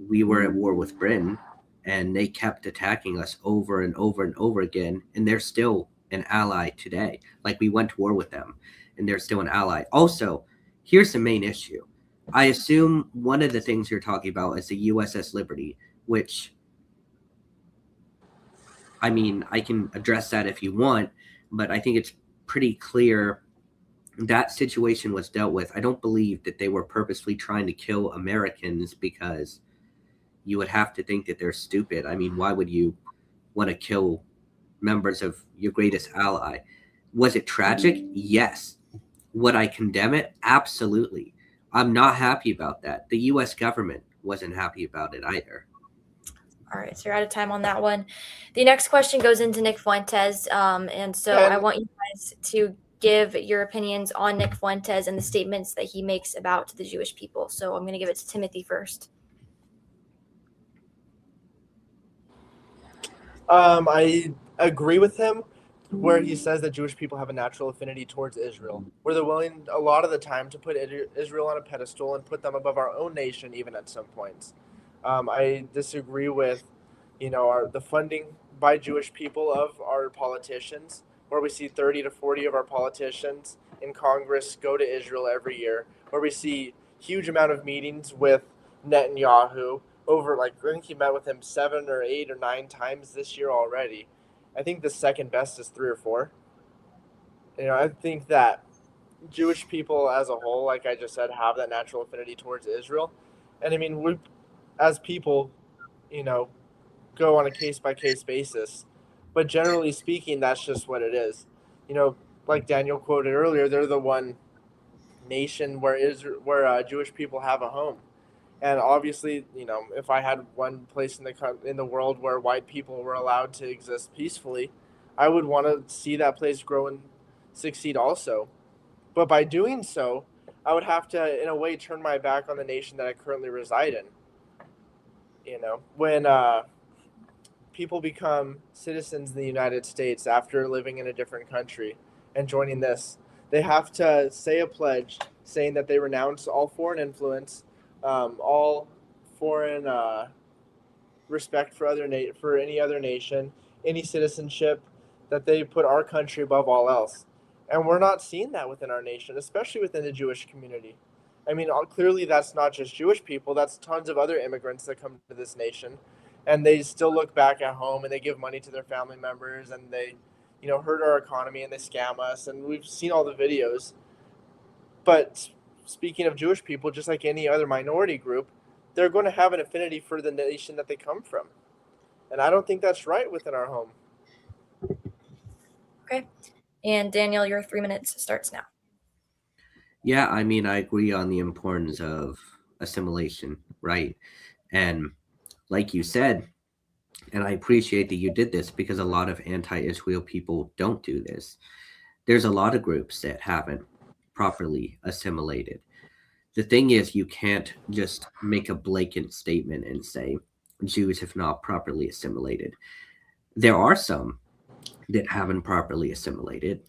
we were at war with Britain and they kept attacking us over and over and over again. And they're still an ally today. Like we went to war with them and they're still an ally. Also, here's the main issue. I assume one of the things you're talking about is the USS Liberty, which, I mean, I can address that if you want, but I think it's pretty clear that situation was dealt with. I don't believe that they were purposely trying to kill Americans because you would have to think that they're stupid. I mean, why would you want to kill members of your greatest ally? Was it tragic? Yes. Would I condemn it? Absolutely. I'm not happy about that. The U.S. government wasn't happy about it either. All right, so you're out of time on that one. The next question goes into Nick Fuentes, and so I And want you guys to give your opinions on Nick Fuentes and the statements that he makes about the Jewish people. So I'm going to give it to Timothy first. I agree with him where he says that Jewish people have a natural affinity towards Israel, where they're willing a lot of the time to put Israel on a pedestal and put them above our own nation, even at some points. I disagree with, the funding by Jewish people of our politicians, where we see 30 to 40 of our politicians in Congress go to Israel every year, where we see huge amount of meetings with Netanyahu over, like, I think he met with him 7 or 8 or 9 times this year already. I think the second best is 3 or 4. I think that Jewish people as a whole, like I just said, have that natural affinity towards Israel. And I mean, we, as people, you know, go on a case by case basis. But generally speaking, that's just what it is. You know, like Daniel quoted earlier, they're the one nation where Jewish people have a home. And obviously, if I had one place in the world where white people were allowed to exist peacefully, I would want to see that place grow and succeed also. But by doing so, I would have to, in a way, turn my back on the nation that I currently reside in. When people become citizens in the United States after living in a different country and joining this, they have to say a pledge saying that they renounce all foreign influence, all foreign respect for for any other nation, any citizenship, that they put our country above all else. And we're not seeing that within our nation, especially within the Jewish community. I mean, clearly that's not just Jewish people, that's tons of other immigrants that come to this nation. And they still look back at home and they give money to their family members and they, hurt our economy and they scam us. And we've seen all the videos. But speaking of Jewish people, just like any other minority group, they're going to have an affinity for the nation that they come from. And I don't think that's right within our home. Okay. And Daniel, your 3 minutes starts now. Yeah, I mean, I agree on the importance of assimilation, right? And like you said, and I appreciate that you did this because a lot of anti Israel people don't do this. There's a lot of groups that haven't properly assimilated. The thing is, you can't just make a blatant statement and say Jews have not properly assimilated. There are some that haven't properly assimilated,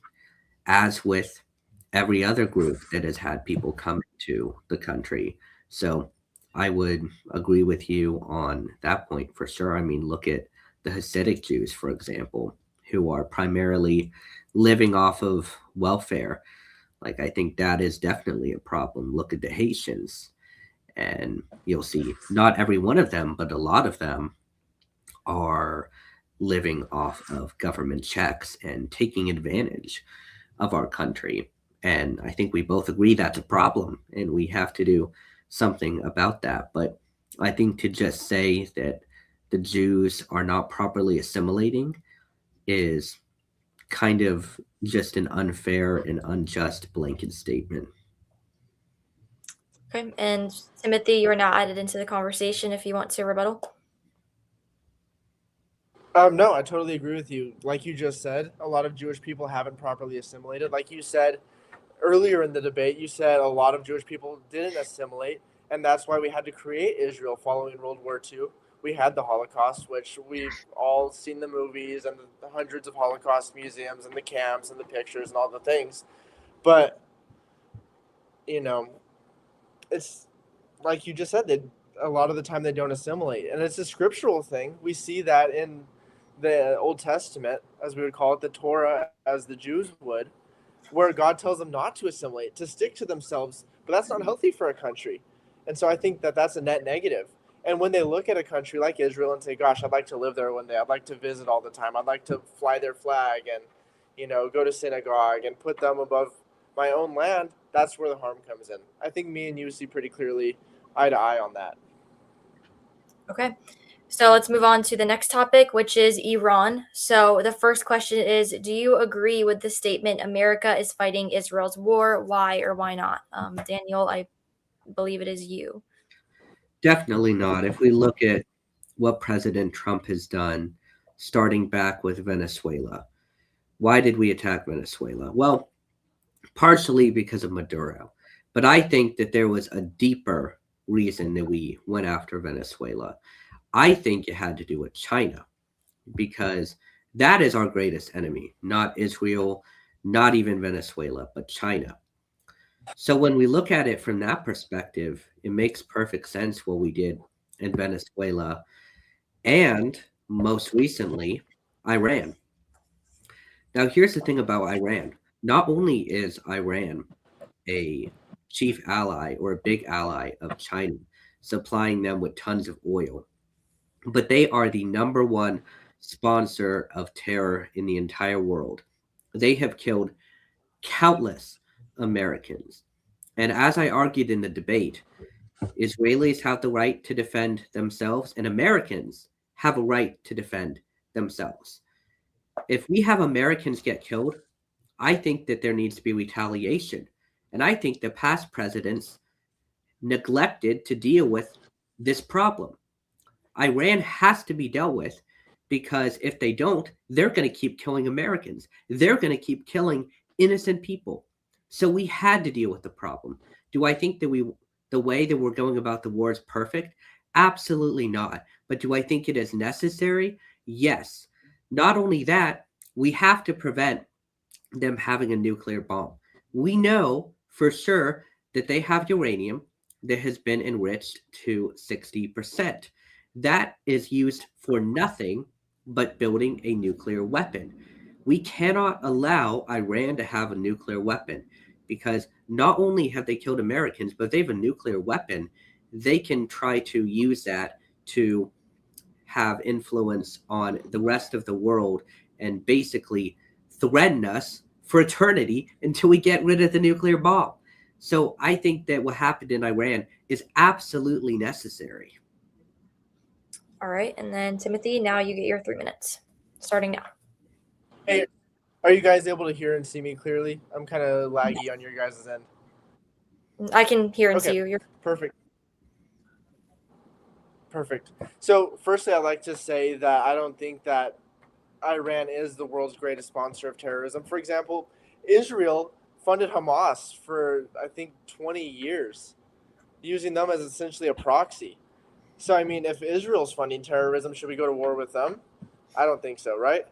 as with every other group that has had people come to the country. So I would agree with you on that point for sure. I mean, look at the Hasidic Jews, for example, who are primarily living off of welfare. Like, I think that is definitely a problem. Look at the Haitians, and you'll see not every one of them, but a lot of them are living off of government checks and taking advantage of our country. And I think we both agree that's a problem and we have to do something about that. But I think to just say that the Jews are not properly assimilating is kind of just an unfair and unjust blanket statement. Okay. And Timothy, you are now added into the conversation if you want to rebuttal. No, I totally agree with you. Like you just said, a lot of Jewish people haven't properly assimilated. Like you said earlier in the debate, you said a lot of Jewish people didn't assimilate, and that's why we had to create Israel following World War II. We had the Holocaust, which we've all seen the movies and the hundreds of Holocaust museums and the camps and the pictures and all the things. But, you know, it's like you just said, that a lot of the time they don't assimilate. And it's a scriptural thing. We see that in the Old Testament, as we would call it, the Torah, as the Jews would, where God tells them not to assimilate, to stick to themselves. But that's not healthy for a country. And so I think that that's a net negative. And when they look at a country like Israel and say, gosh, I'd like to live there one day, I'd like to visit all the time, I'd like to fly their flag and, go to synagogue and put them above my own land, that's where the harm comes in. I think me and you see pretty clearly eye to eye on that. Okay. So let's move on to the next topic, which is Iran. So the first question is, do you agree with the statement America is fighting Israel's war? Why or why not? Daniel, I believe it is you. Definitely not. If we look at what President Trump has done, starting back with Venezuela, why did we attack Venezuela? Well, partially because of Maduro. But I think that there was a deeper reason that we went after Venezuela. I think it had to do with China because that is our greatest enemy, not Israel, not even Venezuela, but China. So when we look at it from that perspective, it makes perfect sense what we did in Venezuela and most recently, Iran. Now, here's the thing about Iran. Not only is Iran a chief ally or a big ally of China, supplying them with tons of oil, but they are the number one sponsor of terror in the entire world. They have killed countless Americans. And as I argued in the debate, Israelis have the right to defend themselves, and Americans have a right to defend themselves. If we have Americans get killed, I think that there needs to be retaliation. And I think the past presidents neglected to deal with this problem. Iran has to be dealt with because if they don't, they're going to keep killing Americans. They're going to keep killing innocent people. So we had to deal with the problem. Do I think that the way that we're going about the war is perfect? Absolutely not. But do I think it is necessary? Yes. Not only that, we have to prevent them having a nuclear bomb. We know for sure that they have uranium that has been enriched to 60%. That is used for nothing but building a nuclear weapon. We cannot allow Iran to have a nuclear weapon because not only have they killed Americans, but they have a nuclear weapon. They can try to use that to have influence on the rest of the world and basically threaten us for eternity until we get rid of the nuclear bomb. So I think that what happened in Iran is absolutely necessary. All right. And then, Timothy, now you get your 3 minutes, starting now. Hey, are you guys able to hear and see me clearly? I'm kind of laggy on your guys' end. I can hear and Okay, see you. You're perfect. Perfect. So, firstly, I'd like to say that I don't think that Iran is the world's greatest sponsor of terrorism. For example, Israel funded Hamas for, I think, 20 years, using them as essentially a proxy. So, I mean, if Israel's funding terrorism, should we go to war with them? I don't think so, right?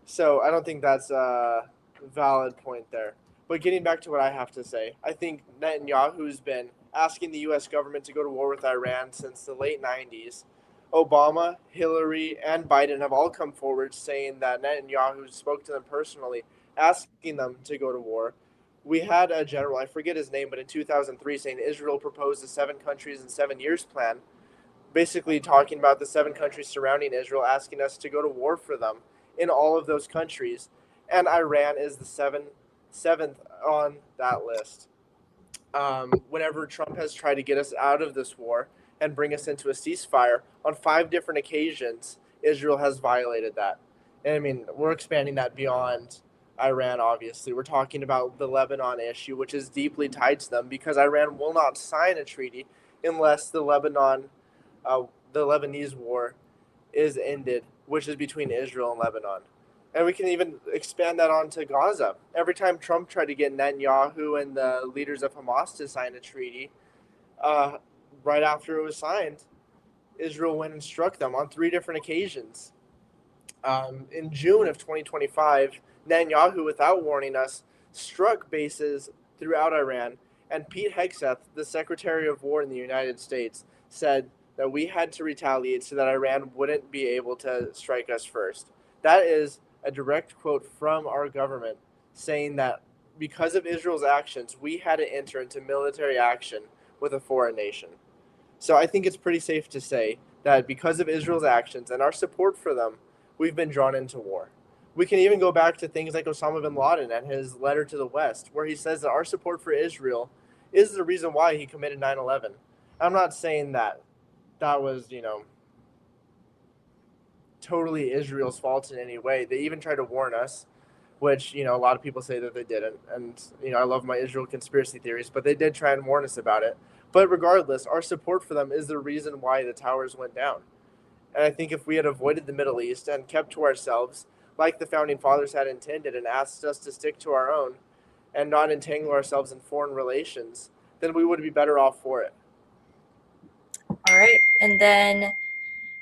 So, I don't think that's a valid point there. But getting back to what I have to say, I think Netanyahu's been asking the U.S. government to go to war with Iran since the late 90s. Obama, Hillary, and Biden have all come forward saying that Netanyahu spoke to them personally, asking them to go to war. We had a general, I forget his name, but in 2003 saying Israel proposed a 7 countries in 7 years plan, basically talking about the 7 countries surrounding Israel, asking us to go to war for them in all of those countries. And Iran is the seventh on that list. Whenever Trump has tried to get us out of this war and bring us into a ceasefire on 5 different occasions, Israel has violated that. And I mean, we're expanding that beyond Iran, obviously. We're talking about the Lebanon issue, which is deeply tied to them because Iran will not sign a treaty unless the Lebanese war is ended, which is between Israel and Lebanon. And we can even expand that on to Gaza. Every time Trump tried to get Netanyahu and the leaders of Hamas to sign a treaty, right after it was signed, Israel went and struck them on 3 different occasions. In June of 2025, Netanyahu, without warning us, struck bases throughout Iran. And Pete Hegseth, the Secretary of War in the United States, said that we had to retaliate so that Iran wouldn't be able to strike us first. That is a direct quote from our government saying that because of Israel's actions, we had to enter into military action with a foreign nation. So I think it's pretty safe to say that because of Israel's actions and our support for them, we've been drawn into war. We can even go back to things like Osama bin Laden and his letter to the West, where he says that our support for Israel is the reason why he committed 9/11. I'm not saying that that was, totally Israel's fault in any way. They even tried to warn us, which, a lot of people say that they didn't. And, I love my Israel conspiracy theories, but they did try and warn us about it. But regardless, our support for them is the reason why the towers went down. And I think if we had avoided the Middle East and kept to ourselves, like the founding fathers had intended, and asked us to stick to our own and not entangle ourselves in foreign relations, then we would be better off for it. All right. And then,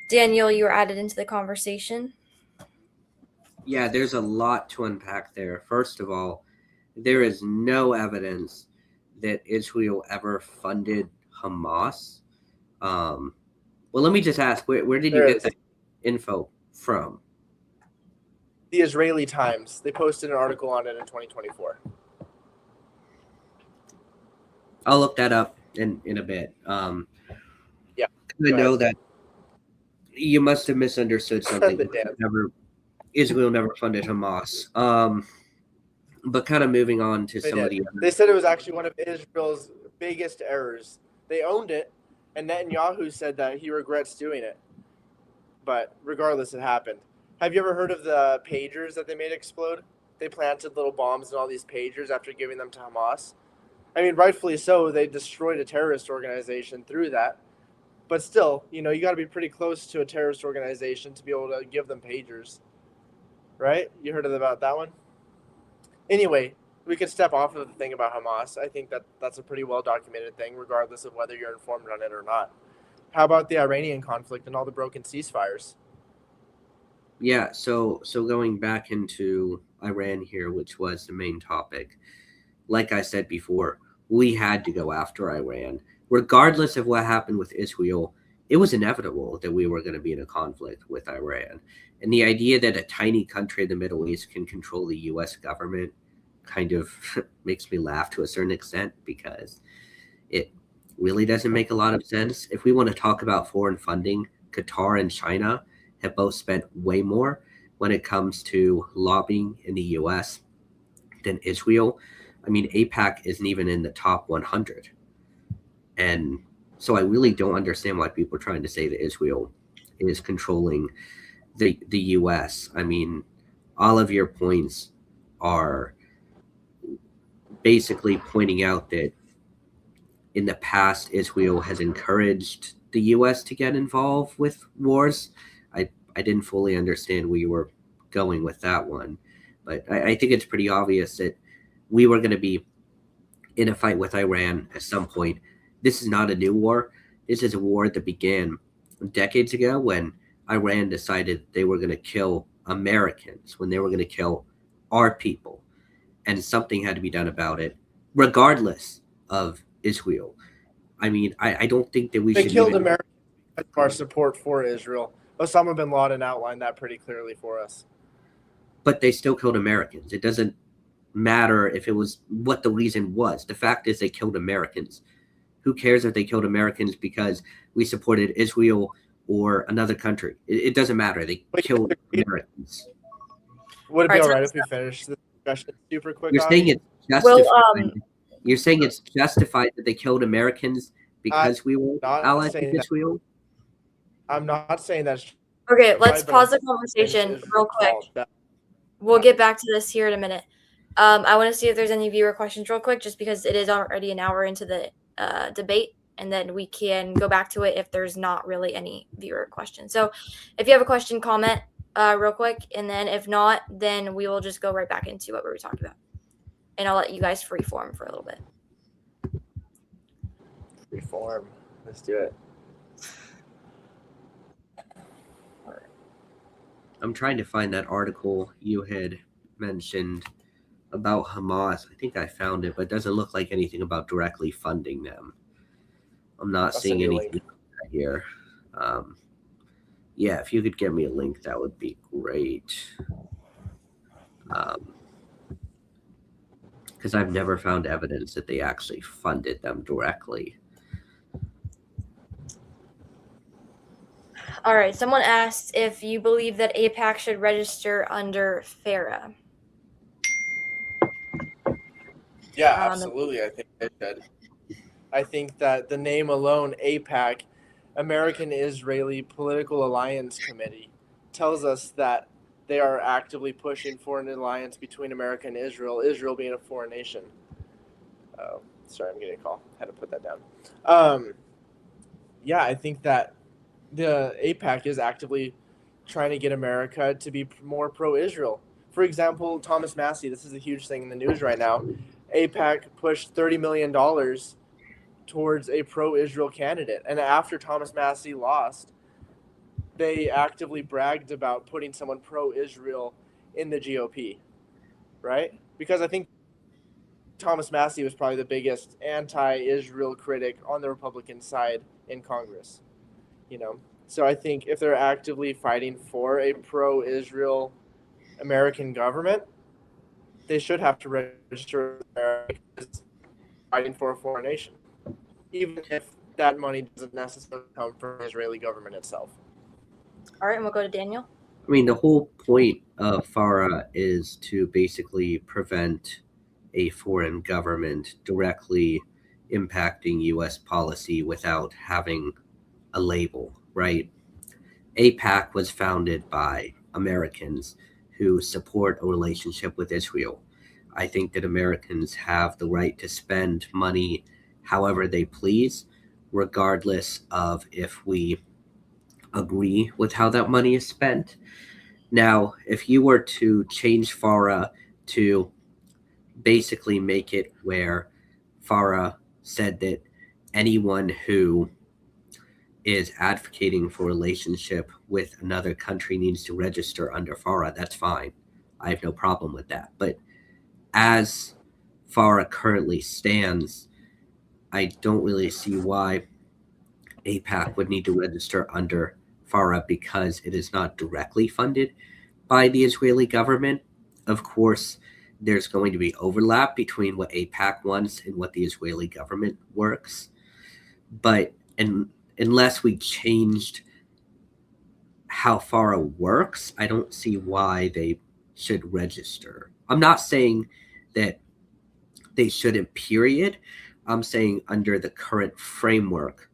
Daniel, you were added into the conversation. Yeah, there's a lot to unpack there. First of all, there is no evidence that Israel ever funded Hamas. Well, let me just ask, where did you get that info from? The Israeli Times. They posted an article on it in 2024. I'll look that up in a bit. Yeah. I know that you must have misunderstood something. Israel never funded Hamas. But kind of moving on to some of the other. They said it was actually one of Israel's biggest errors. They owned it, and Netanyahu said that he regrets doing it. But regardless, it happened. Have you ever heard of the pagers that they made explode? They planted little bombs in all these pagers after giving them to Hamas. I mean, rightfully so. They destroyed a terrorist organization through that. But still, you got to be pretty close to a terrorist organization to be able to give them pagers. Right? You heard about that one? Anyway, we could step off of the thing about Hamas. I think that's a pretty well-documented thing, regardless of whether you're informed on it or not. How about the Iranian conflict and all the broken ceasefires? Yeah, so going back into Iran here, which was the main topic, like I said before, we had to go after Iran. Regardless of what happened with Israel, it was inevitable that we were going to be in a conflict with Iran. And the idea that a tiny country in the Middle East can control the U.S. government kind of makes me laugh to a certain extent, because it really doesn't make a lot of sense. If we want to talk about foreign funding, Qatar and China have both spent way more when it comes to lobbying in the U.S. than Israel. I mean, AIPAC isn't even in the top 100. And so I really don't understand why people are trying to say that Israel is controlling the U.S. I mean, all of your points are basically pointing out that in the past, Israel has encouraged the U.S. to get involved with wars. I didn't fully understand where you were going with that one, but I think it's pretty obvious that we were going to be in a fight with Iran at some point. This is not a new war. This is a war that began decades ago when Iran decided they were going to kill Americans, when they were going to kill our people, and something had to be done about it, regardless of Israel. I mean, I don't think that we should. They killed Americans because of our support for Israel. Osama bin Laden outlined that pretty clearly for us. But they still killed Americans. It doesn't matter if it was what the reason was. The fact is they killed Americans. Who cares if they killed Americans because we supported Israel or another country? It doesn't matter. They killed Americans. Would it be all right if we finish the discussion super quick? You're saying it's justified. You're saying it's justified that they killed Americans because we were allies with Israel? I'm not saying that's okay. Let's pause the conversation real quick. We'll get back to this here in a minute. I want to see if there's any viewer questions real quick, just because it is already an hour into the debate, and then we can go back to it if there's not really any viewer questions. So if you have a question, comment real quick, and then if not, then we will just go right back into what we were talking about. And I'll let you guys freeform for a little bit. Freeform. Let's do it. I'm trying to find that article you had mentioned about Hamas. I think I found it, but it doesn't look like anything about directly funding them. I'm not seeing anything here. Yeah, if you could get me a link, that would be great. Because I've never found evidence that they actually funded them directly. All right. Someone asked if you believe that AIPAC should register under FARA. Yeah, absolutely. I think they should. I think that the name alone, AIPAC, American-Israeli Political Alliance Committee, tells us that they are actively pushing for an alliance between America and Israel, Israel being a foreign nation. Sorry, I'm getting a call. Had to put that down. Yeah, I think that the APAC is actively trying to get America to be more pro-Israel. For example, Thomas Massey, this is a huge thing in the news right now. APAC pushed $30 million towards a pro-Israel candidate. And after Thomas Massey lost, they actively bragged about putting someone pro-Israel in the GOP, right? Because I think Thomas Massey was probably the biggest anti-Israel critic on the Republican side in Congress, you know. So I think if they're actively fighting for a pro-Israel American government, they should have to register America as fighting for a foreign nation, even if that money doesn't necessarily come from the Israeli government itself. All right, and we'll go to Daniel. I mean, the whole point of FARA is to basically prevent a foreign government directly impacting U.S. policy without having a label, right? APAC was founded by Americans who support a relationship with Israel. I think that Americans have the right to spend money however they please, regardless of if we agree with how that money is spent. Now, if you were to change FARA to basically make it where FARA said that anyone who is advocating for a relationship with another country needs to register under FARA, that's fine. I have no problem with that. But as FARA currently stands, I don't really see why APAC would need to register under FARA because it is not directly funded by the Israeli government. Of course, there's going to be overlap between what APAC wants and what the Israeli government works. But unless we changed how FARA works, I don't see why they should register. I'm not saying that they shouldn't, period. I'm saying under the current framework,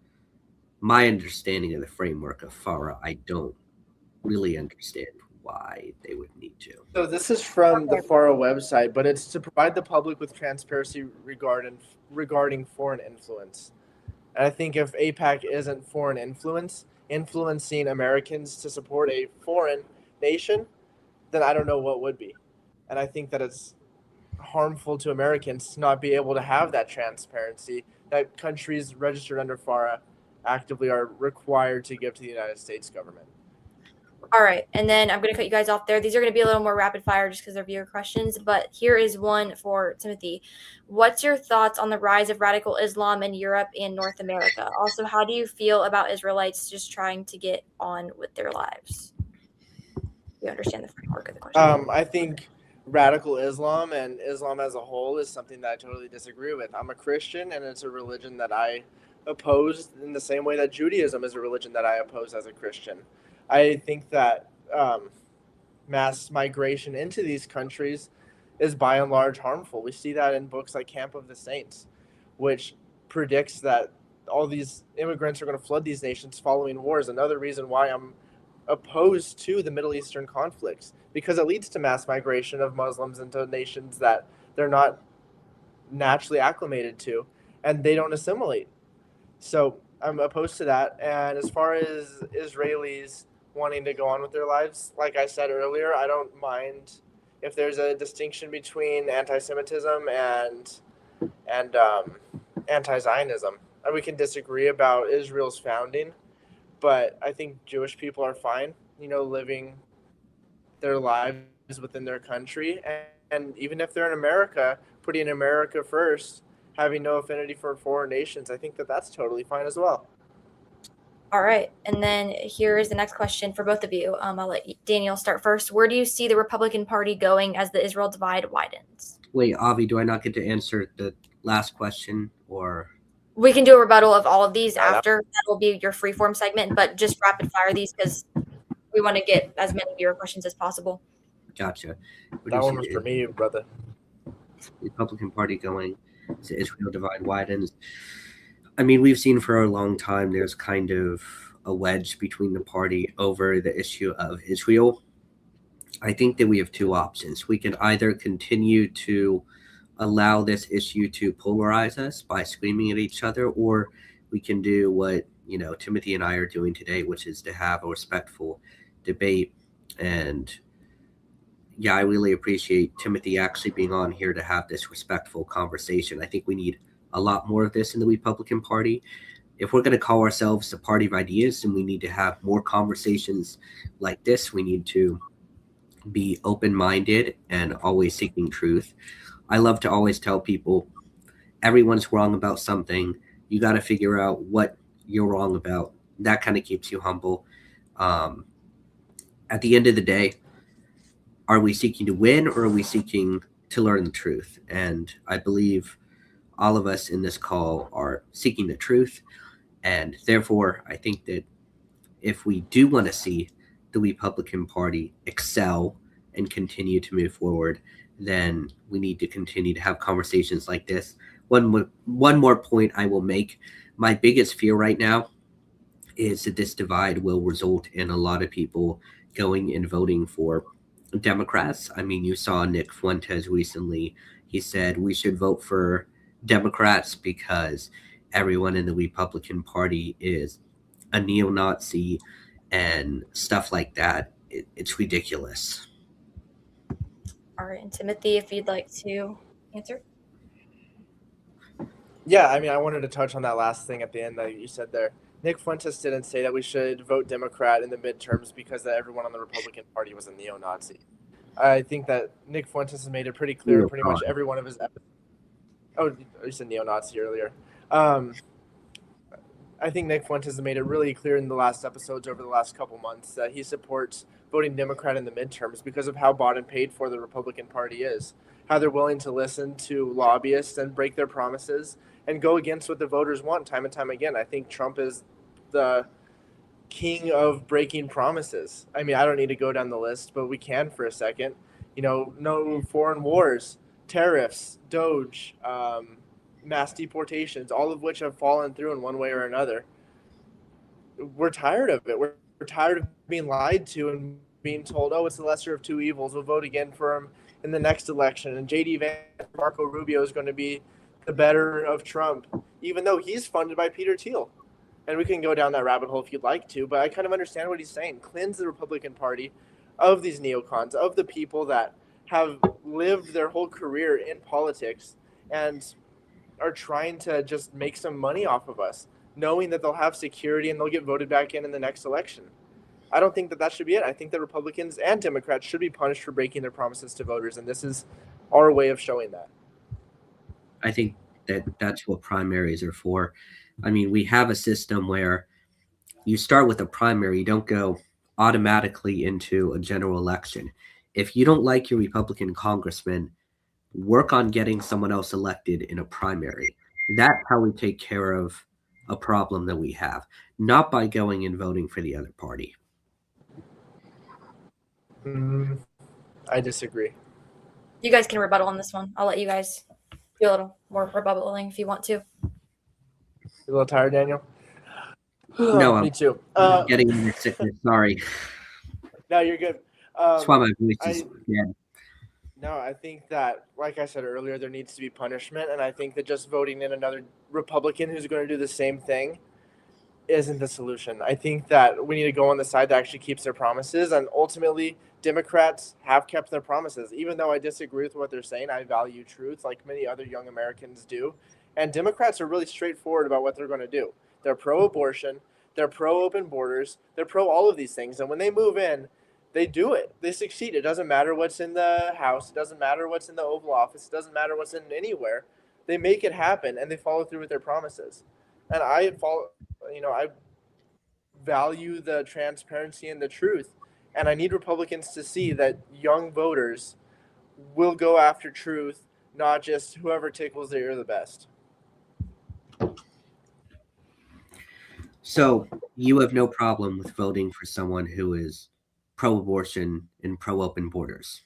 my understanding of the framework of FARA, I don't really understand why they would need to. So this is from the FARA website, but it's to provide the public with transparency regarding foreign influence. And I think if APAC isn't foreign influencing Americans to support a foreign nation, then I don't know what would be. And I think that it's harmful to Americans to not be able to have that transparency that countries registered under FARA actively are required to give to the United States government. All right, and then I'm going to cut you guys off there. These are going to be a little more rapid fire just because they're viewer questions, but here is one for Timothy. What's your thoughts on the rise of radical Islam in Europe and North America? Also, how do you feel about Israelites just trying to get on with their lives? You understand the framework of the question? I think radical Islam and Islam as a whole is something that I totally disagree with. I'm a Christian, and it's a religion that I oppose in the same way that Judaism is a religion that I oppose as a Christian. I think that mass migration into these countries is by and large harmful. We see that in books like Camp of the Saints, which predicts that all these immigrants are going to flood these nations following wars. Another reason why I'm opposed to the Middle Eastern conflicts, because it leads to mass migration of Muslims into nations that they're not naturally acclimated to, and they don't assimilate. So I'm opposed to that. And as far as Israelis wanting to go on with their lives, like I said earlier, I don't mind if there's a distinction between anti-Semitism and anti-Zionism. And we can disagree about Israel's founding, but I think Jewish people are fine, living their lives within their country. And even if they're in America, putting America first, having no affinity for foreign nations, I think that that's totally fine as well. All right. And then here is the next question for both of you. I'll let Daniel start first. Where do you see the Republican Party going as the Israel divide widens? Wait, Avi, do I not get to answer the last question, or? We can do a rebuttal of all of these after. That will be your freeform segment, but just rapid fire these because we want to get as many viewer questions as possible. Gotcha. That one was for me, brother. Republican Party going as the Israel divide widens. I mean, we've seen for a long time there's kind of a wedge between the party over the issue of Israel. I think that we have two options. We can either continue to allow this issue to polarize us by screaming at each other, or we can do what Timothy and I are doing today, which is to have a respectful debate. And yeah, I really appreciate Timothy actually being on here to have this respectful conversation. I think we need a lot more of this in the Republican Party. If we're going to call ourselves the party of ideas, then we need to have more conversations like this. We need to be open-minded and always seeking truth. I love to always tell people everyone's wrong about something. You got to figure out what you're wrong about. That kind of keeps you humble. At the end of the day, are we seeking to win, or are we seeking to learn the truth? And I believe all of us in this call are seeking the truth. And therefore, I think that if we do want to see the Republican Party excel and continue to move forward, then we need to continue to have conversations like this. One more point I will make. My biggest fear right now is that this divide will result in a lot of people going and voting for Democrats. I mean, you saw Nick Fuentes recently. He said we should vote for Democrats because everyone in the Republican Party is a neo-Nazi and stuff like that. It's ridiculous. All right, and Timothy, if you'd like to answer. Yeah, I mean, I wanted to touch on that last thing at the end that you said there. Nick Fuentes didn't say that we should vote Democrat in the midterms because that everyone on the Republican Party was a neo-Nazi. I think that Nick Fuentes has made it pretty clear in pretty much every one of his episodes. Oh, you said neo-Nazi earlier. I think Nick Fuentes has made it really clear in the last episodes over the last couple months that he supports voting Democrat in the midterms because of how bought and paid for the Republican Party is, how they're willing to listen to lobbyists and break their promises and go against what the voters want time and time again. I think Trump is the king of breaking promises. I mean, I don't need to go down the list, but we can for a second. No foreign wars, tariffs, Doge, mass deportations, all of which have fallen through in one way or another. We're tired of it. We're tired of being lied to and being told, oh, it's the lesser of two evils. We'll vote again for him in the next election. And J.D. Vance, Marco Rubio is going to be the better of Trump, even though he's funded by Peter Thiel. And we can go down that rabbit hole if you'd like to, but I kind of understand what he's saying. Cleanse the Republican Party of these neocons, of the people that have lived their whole career in politics and are trying to just make some money off of us, knowing that they'll have security and they'll get voted back in the next election. I don't think that should be it. I think that Republicans and Democrats should be punished for breaking their promises to voters, and this is our way of showing that. I think that's what primaries are for. I mean, we have a system where you start with a primary, you don't go automatically into a general election. If you don't like your Republican congressman, work on getting someone else elected in a primary. That's how we take care of a problem that we have, not by going and voting for the other party. I disagree. You guys can rebuttal on this one. I'll let you guys do a little more rebuttaling if you want to. You a little tired, Daniel? No, me too. Getting into sickness. Sorry. No, you're good. That's why my voice is dead. No, I think that, like I said earlier, there needs to be punishment, and I think that just voting in another Republican who's going to do the same thing isn't the solution. I think that we need to go on the side that actually keeps their promises, and ultimately, Democrats have kept their promises. Even though I disagree with what they're saying, I value truth like many other young Americans do, and Democrats are really straightforward about what they're going to do. They're pro-abortion, they're pro-open borders, they're pro all of these things, and when they move in, they do it. They succeed. It doesn't matter what's in the House. It doesn't matter what's in the Oval Office. It doesn't matter what's in anywhere. They make it happen, and they follow through with their promises. And I value the transparency and the truth. And I need Republicans to see that young voters will go after truth, not just whoever tickles their ear the best. So you have no problem with voting for someone who is pro-abortion and pro-open borders?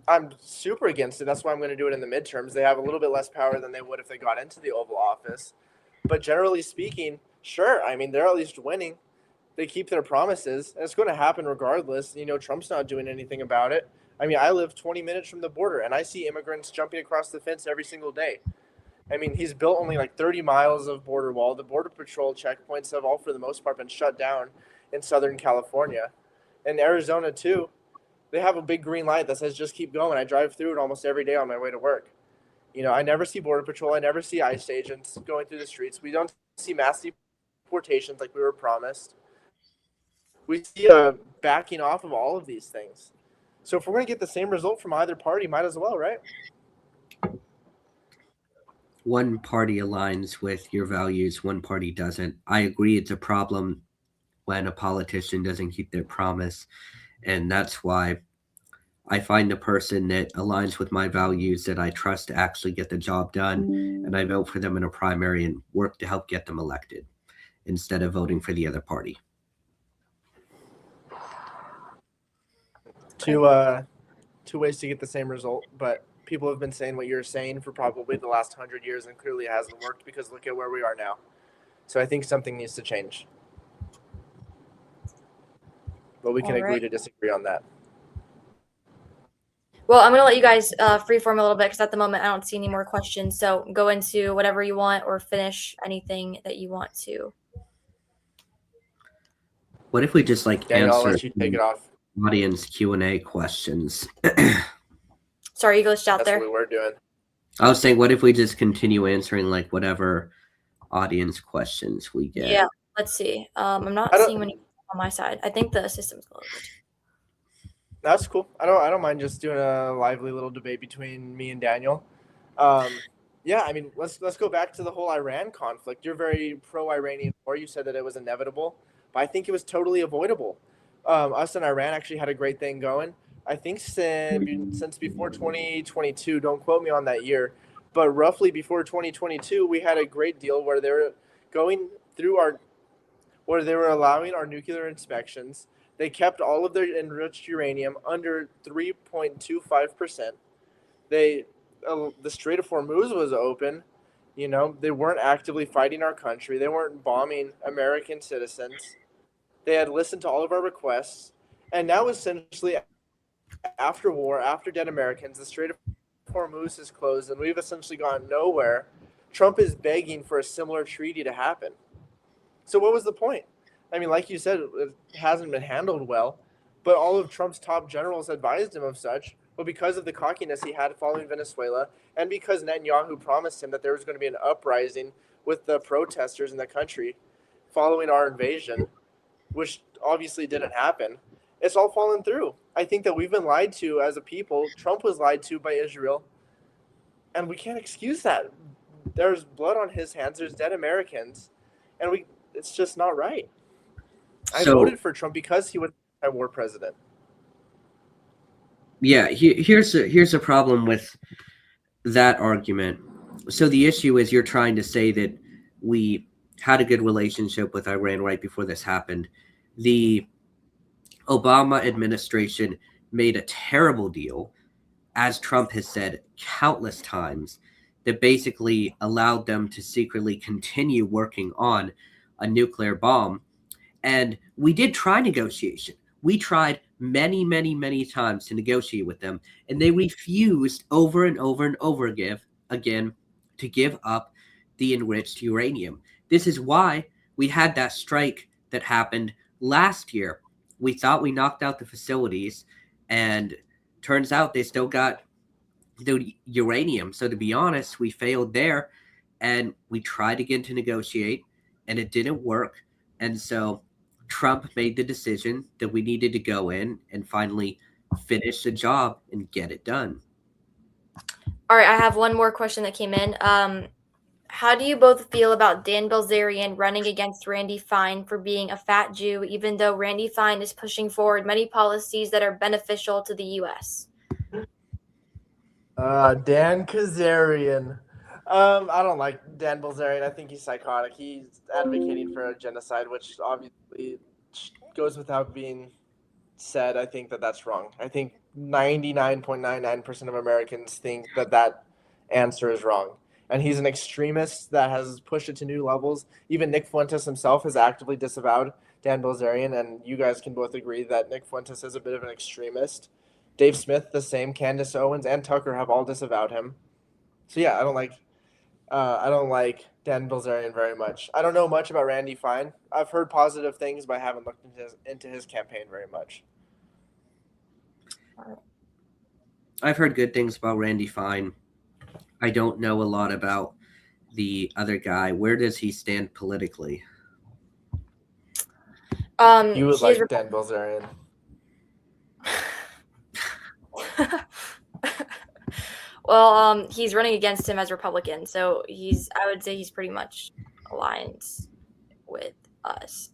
I'm super against it. That's why I'm going to do it in the midterms. They have a little bit less power than they would if they got into the Oval Office. But generally speaking, sure. I mean, they're at least winning. They keep their promises. And it's going to happen regardless. Trump's not doing anything about it. I mean, I live 20 minutes from the border, and I see immigrants jumping across the fence every single day. I mean, he's built only like 30 miles of border wall. The Border Patrol checkpoints have all, for the most part, been shut down in Southern California. In Arizona, too, they have a big green light that says just keep going. I drive through it almost every day on my way to work. You know, I never see Border Patrol. I never see ICE agents going through the streets. We don't see mass deportations like we were promised. We see a backing off of all of these things. So if we're going to get the same result from either party, might as well, right? One party aligns with your values, one party doesn't. I agree it's a problem when a politician doesn't keep their promise. And that's why I find the person that aligns with my values that I trust to actually get the job done. And I vote for them in a primary and work to help get them elected instead of voting for the other party. Two ways to get the same result, but people have been saying what you're saying for probably the last 100 years, and clearly it hasn't worked because look at where we are now. So I think something needs to change. But we can agree to disagree on that. Well, I'm going to let you guys freeform a little bit because at the moment I don't see any more questions. So go into whatever you want or finish anything that you want to. What if we just like Daniel, I'll answer let you take it off. audience Q&A questions? Sorry, you glitched out That's there. what we were doing. I was saying, what if we just continue answering like whatever audience questions we get? Yeah, let's see. I'm not seeing any on my side. I think the system's closed. That's cool. I don't mind just doing a lively little debate between me and Daniel. Yeah, I mean, let's go back to the whole Iran conflict. You're very pro-Iranian war. You said that it was inevitable, but I think it was totally avoidable. Us and Iran actually had a great thing going. I think since before 2022, don't quote me on that year, but roughly before 2022, we had a great deal where they were going through where they were allowing our nuclear inspections. They kept all of their enriched uranium under 3.25%. The Strait of Hormuz was open. You know, they weren't actively fighting our country. They weren't bombing American citizens. They had listened to all of our requests. And now, essentially, after war, after dead Americans, the Strait of Hormuz is closed, and we've essentially gone nowhere. Trump is begging for a similar treaty to happen. So what was the point? I mean, like you said, it hasn't been handled well, but all of Trump's top generals advised him of such. But because of the cockiness he had following Venezuela, and because Netanyahu promised him that there was going to be an uprising with the protesters in the country following our invasion, which obviously didn't happen, it's all fallen through. I think that we've been lied to as a people. Trump was lied to by Israel, and we can't excuse that. There's blood on his hands. There's dead Americans, and it's just not right. I voted for Trump because he was a war president. Yeah, here's a problem with that argument. So the issue is you're trying to say that we had a good relationship with Iran right before this happened. The Obama administration made a terrible deal, as Trump has said countless times, that basically allowed them to secretly continue working on a nuclear bomb. And we did try negotiation. We tried many, many, many times to negotiate with them, and they refused over and over and over again to give up the enriched uranium. This is why we had that strike that happened last year. We thought we knocked out the facilities, and turns out they still got the uranium. So to be honest, we failed there, and we tried again to negotiate, and it didn't work. And so Trump made the decision that we needed to go in and finally finish the job and get it done. All right, I have one more question that came in. How do you both feel about Dan Bilzerian running against Randy Fine for being a fat Jew, even though Randy Fine is pushing forward many policies that are beneficial to the U.S.? Dan Kazarian. I don't like Dan Bilzerian. I think he's psychotic. He's advocating for a genocide, which obviously goes without being said. I think that that's wrong. I think 99.99% of Americans think that answer is wrong. And he's an extremist that has pushed it to new levels. Even Nick Fuentes himself has actively disavowed Dan Bilzerian, and you guys can both agree that Nick Fuentes is a bit of an extremist. Dave Smith the same. Candace Owens and Tucker have all disavowed him. So yeah, I don't like Dan Bilzerian very much. I don't know much about Randy Fine. I've heard positive things, but I haven't looked into his campaign very much. I've heard good things about Randy Fine. I don't know a lot about the other guy. Where does he stand politically? You would like Dan Bilzerian. Well, he's running against him as Republican, so I would say he's pretty much aligned with us.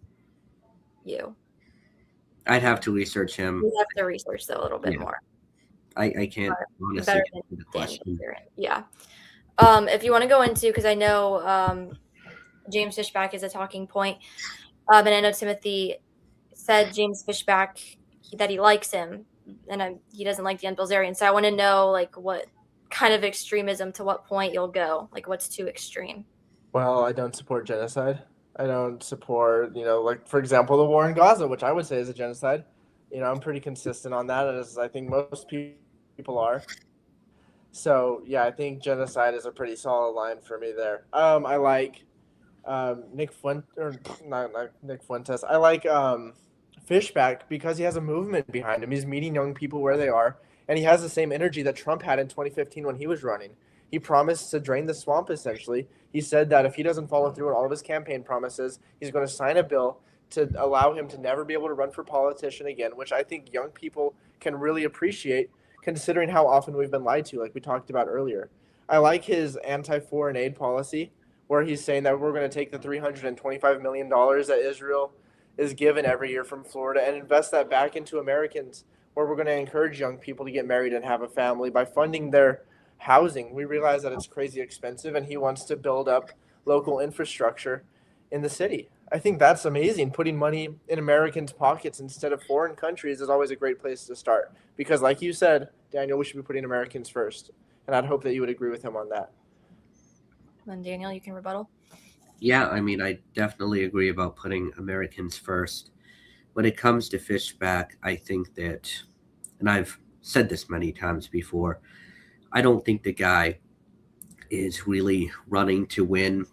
You. I'd have to research him. You have to research though a little bit more. I can't honestly Better answer the than question. Yeah. If you want to go into, because I know James Fishback is a talking point, and I know Timothy said James Fishback that he likes him, and he doesn't like Dan Bilzerian. So I want to know like what kind of extremism, to what point you'll go, like what's too extreme. Well, I don't support genocide. I don't support, like for example, the war in Gaza, which I would say is a genocide. I'm pretty consistent on that, as I think most people are. So yeah, I think genocide is a pretty solid line for me there. I like Nick Fuentes, or not Nick Fuentes. I like Fishback because he has a movement behind him. He's meeting young people where they are, and he has the same energy that Trump had in 2015 when he was running. He promised to drain the swamp, essentially. He said that if he doesn't follow through on all of his campaign promises, he's going to sign a bill to allow him to never be able to run for politician again, which I think young people can really appreciate considering how often we've been lied to, like we talked about earlier. I like his anti-foreign aid policy, where he's saying that we're going to take the $325 million that Israel is given every year from Florida and invest that back into Americans, where we're going to encourage young people to get married and have a family by funding their housing. We realize that it's crazy expensive, and he wants to build up local infrastructure in the city. I think that's amazing. Putting money in Americans' pockets instead of foreign countries is always a great place to start. Because, like you said, Daniel, we should be putting Americans first. And I'd hope that you would agree with him on that. And Daniel, you can rebuttal. Yeah, I mean, I definitely agree about putting Americans first. When it comes to Fishback, I think that, and I've said this many times before, I don't think the guy is really running to win,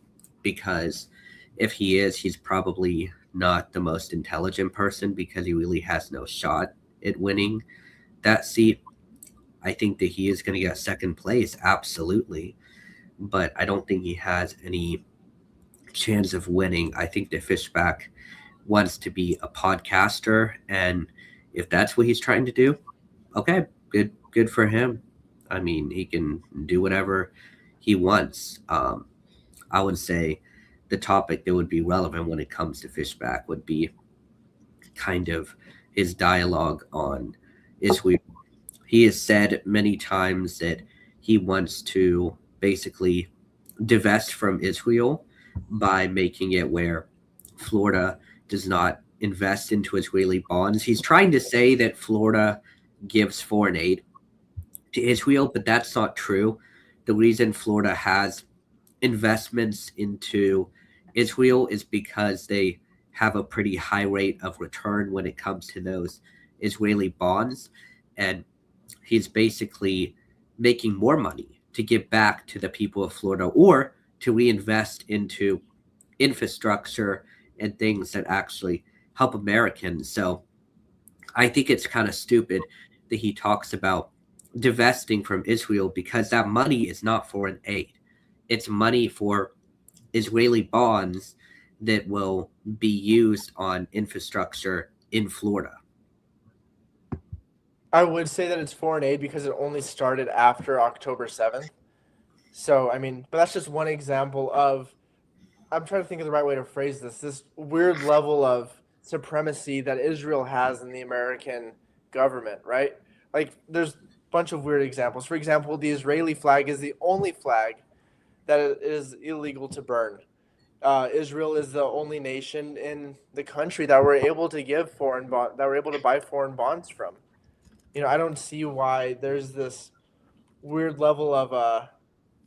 because if he is, he's probably not the most intelligent person, because he really has no shot at winning that seat. I think that he is going to get second place, absolutely, but I don't think he has any chance of winning. I think that Fishback wants to be a podcaster, and if that's what he's trying to do, okay, good for him. I mean, he can do whatever he wants. I would say the topic that would be relevant when it comes to Fishback would be kind of his dialogue on Israel. He has said many times that he wants to basically divest from Israel by making it where Florida does not invest into Israeli bonds. He's trying to say that Florida gives foreign aid to Israel, but that's not true. The reason Florida has investments into Israel is because they have a pretty high rate of return when it comes to those Israeli bonds. And he's basically making more money to give back to the people of Florida, or to reinvest into infrastructure and things that actually help Americans. So I think it's kind of stupid that he talks about divesting from Israel, because that money is not foreign aid. It's money for Israeli bonds that will be used on infrastructure in Florida. I would say that it's foreign aid because it only started after October 7th. So, I mean, but that's just one example of, I'm trying to think of the right way to phrase this weird level of supremacy that Israel has in the American government, right? Like, there's a bunch of weird examples. For example, the Israeli flag is the only flag that is illegal to burn. Israel is the only nation in the country that we're able to give that we're able to buy foreign bonds from. I don't see why there's this weird level of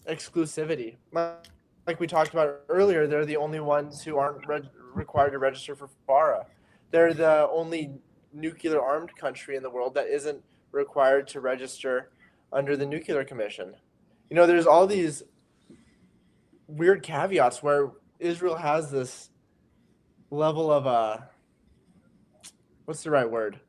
exclusivity. Like we talked about earlier, they're the only ones who aren't required to register for FARA. They're the only nuclear armed country in the world that isn't required to register under the Nuclear Commission. You know, there's all these weird caveats where Israel has this level of what's the right word?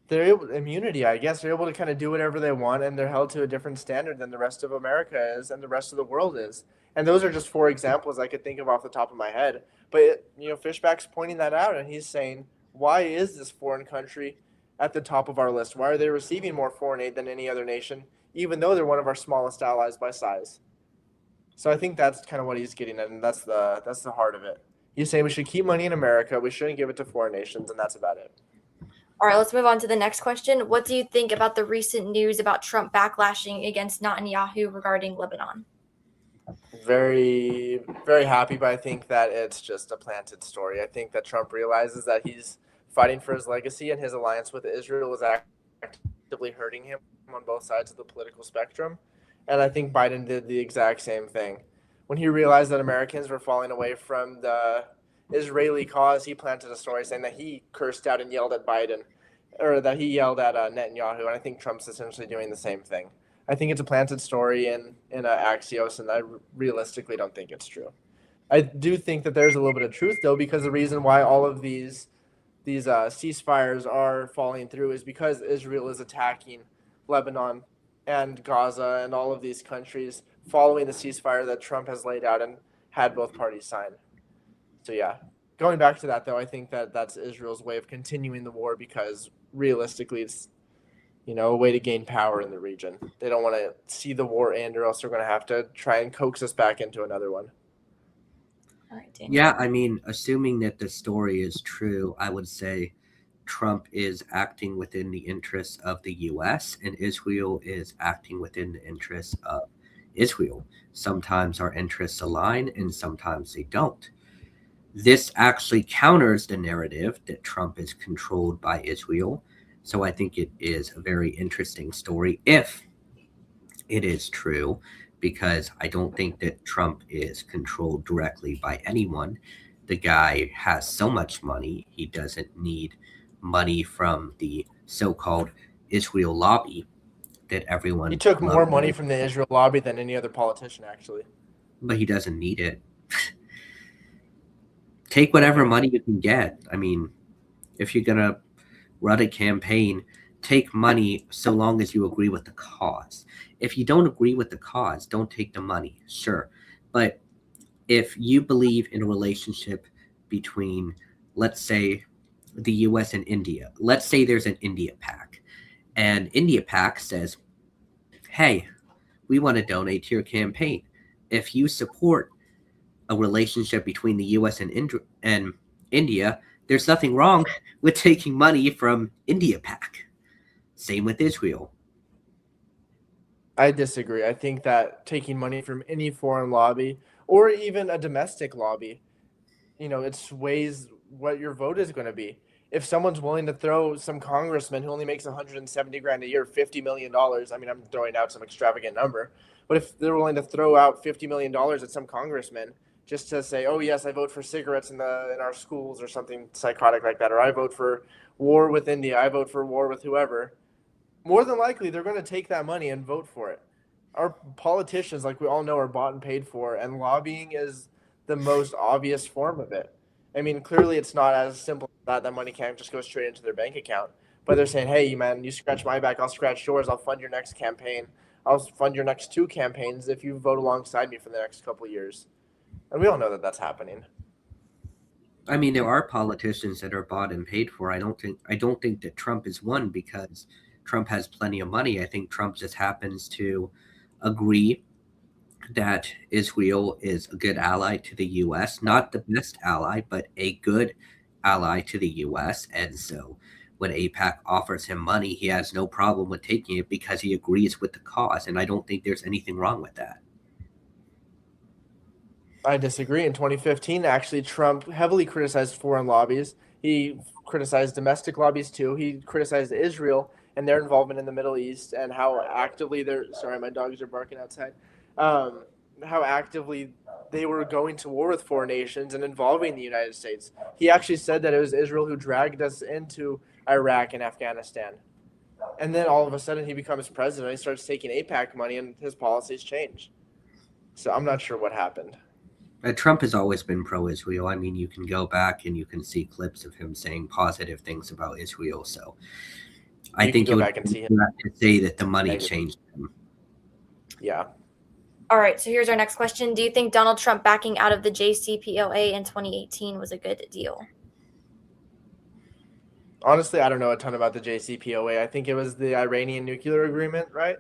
They're able immunity, I guess. They're able to kind of do whatever they want, and they're held to a different standard than the rest of America is and the rest of the world is. And those are just four examples I could think of off the top of my head. But Fishback's pointing that out, and he's saying, why is this foreign country at the top of our list? Why are they receiving more foreign aid than any other nation, even though they're one of our smallest allies by size? So I think that's kind of what he's getting at, and that's the heart of it. He's saying we should keep money in America, we shouldn't give it to foreign nations, and that's about it. All right, let's move on to the next question. What do you think about the recent news about Trump backlashing against Netanyahu regarding Lebanon? Very, very happy, but I think that it's just a planted story. I think that Trump realizes that he's fighting for his legacy, and his alliance with Israel is actively hurting him on both sides of the political spectrum. And I think Biden did the exact same thing. When he realized that Americans were falling away from the Israeli cause, he planted a story saying that he cursed out and yelled at Biden, or that he yelled at Netanyahu. And I think Trump's essentially doing the same thing. I think it's a planted story in Axios, and I realistically don't think it's true. I do think that there's a little bit of truth, though, because the reason why all of these ceasefires are falling through is because Israel is attacking Lebanon and Gaza and all of these countries following the ceasefire that Trump has laid out and had both parties sign. So yeah, going back to that, though, I think that that's Israel's way of continuing the war, because realistically it's a way to gain power in the region. They don't want to see the war end, or else they're going to have to try and coax us back into another one. All right, Daniel. Yeah, I mean, assuming that the story is true, I would say Trump is acting within the interests of the U.S. and Israel is acting within the interests of Israel. Sometimes our interests align and sometimes they don't. This actually counters the narrative that Trump is controlled by Israel. So I think it is a very interesting story if it is true, because I don't think that Trump is controlled directly by anyone. The guy has so much money, he doesn't need money from the so-called Israel lobby that everyone. He took more money from the Israel lobby than any other politician, actually. But he doesn't need it. Take whatever money you can get. I mean, if you're going to run a campaign, take money so long as you agree with the cause. If you don't agree with the cause, don't take the money, sure. But if you believe in a relationship between, let's say, the US and India, let's say there's an India PAC, and India PAC says, hey, we want to donate to your campaign. If you support a relationship between the US and India, there's nothing wrong with taking money from India PAC. Same with Israel. I disagree. I think that taking money from any foreign lobby or even a domestic lobby, it sways what your vote is going to be. If someone's willing to throw some congressman who only makes $170,000 a year, $50 million, I mean, I'm throwing out some extravagant number, but if they're willing to throw out $50 million at some congressman just to say, oh yes, I vote for cigarettes in our schools or something psychotic like that, or I vote for war with India, I vote for war with whoever, more than likely they're going to take that money and vote for it. Our politicians, like we all know, are bought and paid for, and lobbying is the most obvious form of it. I mean, clearly it's not as simple as that. That money can't just go straight into their bank account. But they're saying, hey, man, you scratch my back, I'll scratch yours. I'll fund your next campaign. I'll fund your next 2 campaigns if you vote alongside me for the next couple of years. And we all know that that's happening. I mean, there are politicians that are bought and paid for. I don't think that Trump is one, because Trump has plenty of money. I think Trump just happens to agree that Israel is a good ally to the U.S., not the best ally, but a good ally to the U.S. And so when AIPAC offers him money, he has no problem with taking it because he agrees with the cause. And I don't think there's anything wrong with that. I disagree. In 2015, actually, Trump heavily criticized foreign lobbies. He criticized domestic lobbies too. He criticized Israel and their involvement in the Middle East, and how actively sorry, my dogs are barking outside. How actively they were going to war with foreign nations and involving the United States. He actually said that it was Israel who dragged us into Iraq and Afghanistan. And then all of a sudden he becomes president. He starts taking APAC money, and his policies change. So I'm not sure what happened. Trump has always been pro-Israel. I mean, you can go back and you can see clips of him saying positive things about Israel. So I think go it would back and see him to say that the money negative. changed him. Yeah. All right, so here's our next question. Do you think Donald Trump backing out of the JCPOA in 2018 was a good deal? Honestly, I don't know a ton about the JCPOA. I think it was the Iranian nuclear agreement, right?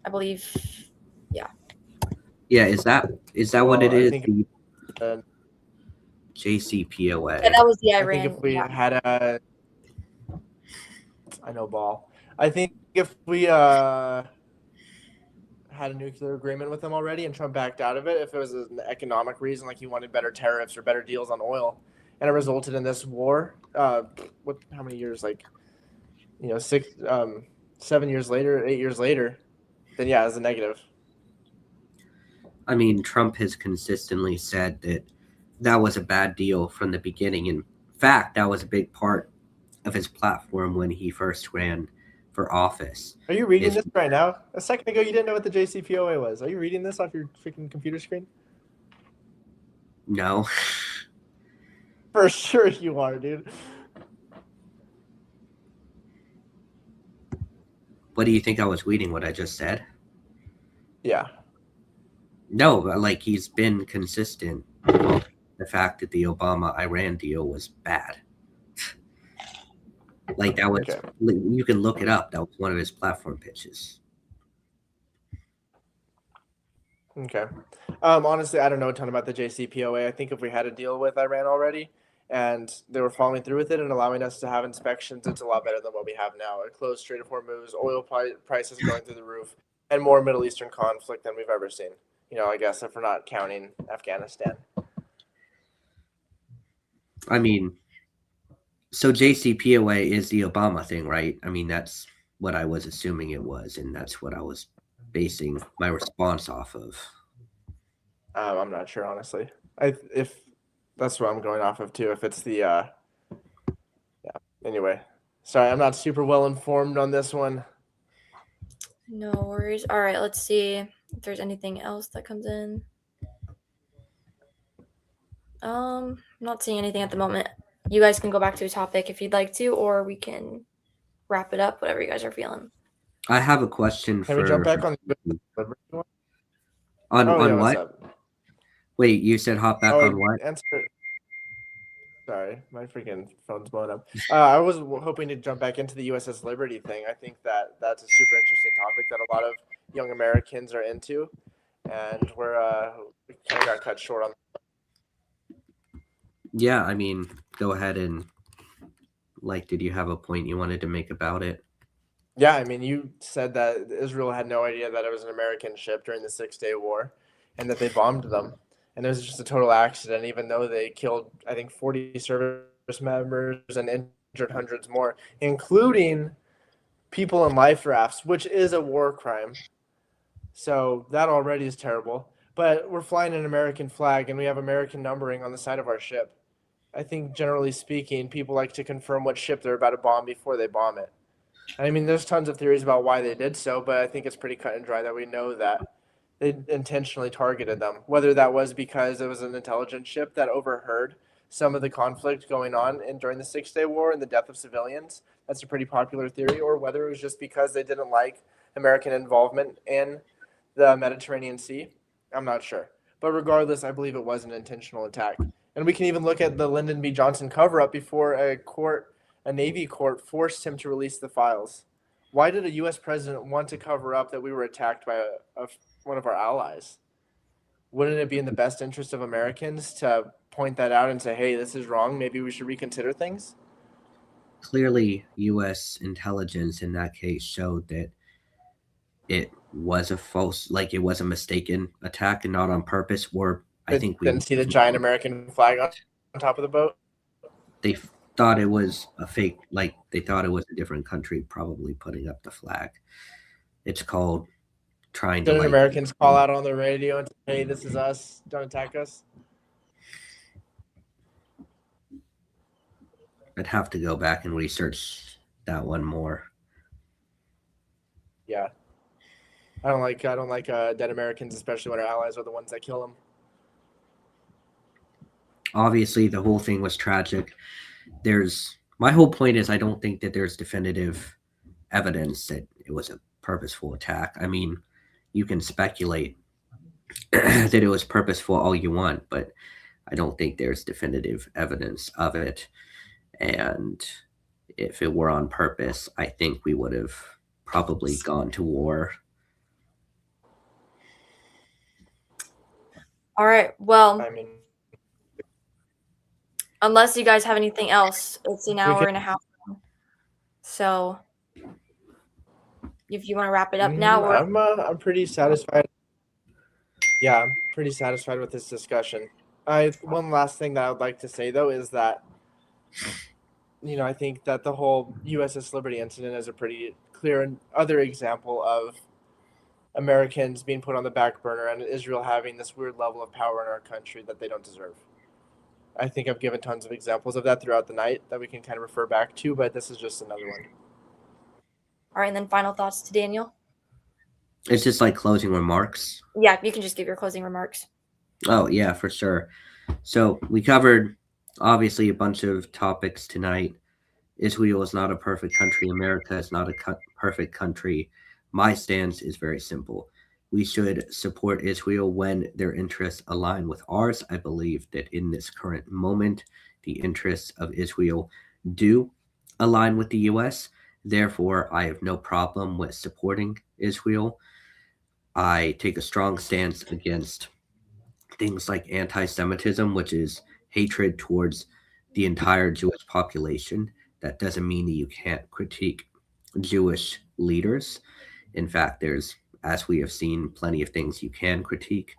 I believe, Yeah, is that what it I is? think The JCPOA. yeah, that was the I Iran. think if we had I know ball. I think if we had a nuclear agreement with them already and Trump backed out of it, if it was an economic reason, like he wanted better tariffs or better deals on oil, and it resulted in this war, how many years? Like, 7 years later, 8 years later, then yeah, it's a negative. I mean, Trump has consistently said that was a bad deal from the beginning. In fact, that was a big part of his platform when he first ran for office. Are you reading this right now? A second ago, you didn't know what the JCPOA was. Are you reading this off your freaking computer screen? No. For sure you are, dude. What do you think I was reading? What I just said? Yeah. No, but like he's been consistent about the fact that the Obama-Iran deal was bad. Like that was, Okay. You can look it up. That was one of his platform pitches. Okay. Honestly, I don't know a ton about the JCPOA. I think if we had a deal with Iran already and they were following through with it and allowing us to have inspections, it's a lot better than what we have now. A closed Strait of Hormuz, oil prices going through the roof, and more Middle Eastern conflict than we've ever seen. I guess if we're not counting Afghanistan. I mean, so JCPOA is the Obama thing, right? I mean, that's what I was assuming it was, and that's what I was basing my response off of. I'm not sure, honestly. If that's what I'm going off of too. If it's the yeah. Anyway, sorry, I'm not super well informed on this one. No worries. All right, let's see if there's anything else that comes in. Not seeing anything at the moment. You guys can go back to a topic if you'd like to, or we can wrap it up, whatever you guys are feeling. I have a question Can we jump back on the one? On what? Wait, you said hop back on what? Answer. Sorry, my freaking phone's blowing up. I was hoping to jump back into the USS Liberty thing. I think that's a super interesting topic that a lot of young Americans are into, and we kind of got cut short on. Yeah, I mean, go ahead and did you have a point you wanted to make about it? Yeah, I mean, you said that Israel had no idea that it was an American ship during the 6-Day War, and that they bombed them. And it was just a total accident, even though they killed, I think, 40 service members and injured hundreds more, including people in life rafts, which is a war crime. So that already is terrible. But we're flying an American flag, and we have American numbering on the side of our ship. I think, generally speaking, people like to confirm what ship they're about to bomb before they bomb it. I mean, there's tons of theories about why they did so, but I think it's pretty cut and dry that we know that they intentionally targeted them. Whether that was because it was an intelligence ship that overheard some of the conflict going on during the 6-Day War and the death of civilians, that's a pretty popular theory, or whether it was just because they didn't like American involvement in the Mediterranean Sea. I'm not sure. But regardless, I believe it was an intentional attack. And we can even look at the Lyndon B. Johnson cover-up before a Navy court forced him to release the files. Why did a U.S. president want to cover up that we were attacked by one of our allies? Wouldn't it be in the best interest of Americans to point that out and say, hey, this is wrong, maybe we should reconsider things? Clearly, U.S. intelligence in that case showed that it was it was a mistaken attack and not on purpose, or I think we didn't see the giant American flag on top of the boat. They thought it was a fake, they thought it was a different country probably putting up the flag. It's called trying to. Didn't Americans call out on the radio and say, hey, this is us, don't attack us? I'd have to go back and research that one more. Yeah, I don't like dead Americans, especially when our allies are the ones that kill them. Obviously, the whole thing was tragic. My whole point is I don't think that there's definitive evidence that it was a purposeful attack. I mean, you can speculate that it was purposeful all you want, but I don't think there's definitive evidence of it. And if it were on purpose, I think we would have probably gone to war. All right. Well, I mean, unless you guys have anything else, it's an hour and a half. So if you want to wrap it up now, I'm pretty satisfied. Yeah, I'm pretty satisfied with this discussion. One last thing that I would like to say though is that I think that the whole USS Liberty incident is a pretty clear and other example of Americans being put on the back burner and Israel having this weird level of power in our country that they don't deserve. I think I've given tons of examples of that throughout the night that we can kind of refer back to, but this is just another one. all right, and then final thoughts to Daniel. It's just like closing remarks. Yeah, you can just give your closing remarks. Oh, yeah, for sure. So we covered obviously a bunch of topics tonight. Israel is not a perfect country. America is not a perfect country. My stance is very simple. We should support Israel when their interests align with ours. I believe that in this current moment, the interests of Israel do align with the U.S. Therefore, I have no problem with supporting Israel. I take a strong stance against things like anti Semitism, which is hatred towards the entire Jewish population. That doesn't mean that you can't critique Jewish leaders. In fact, there's, as we have seen, plenty of things you can critique.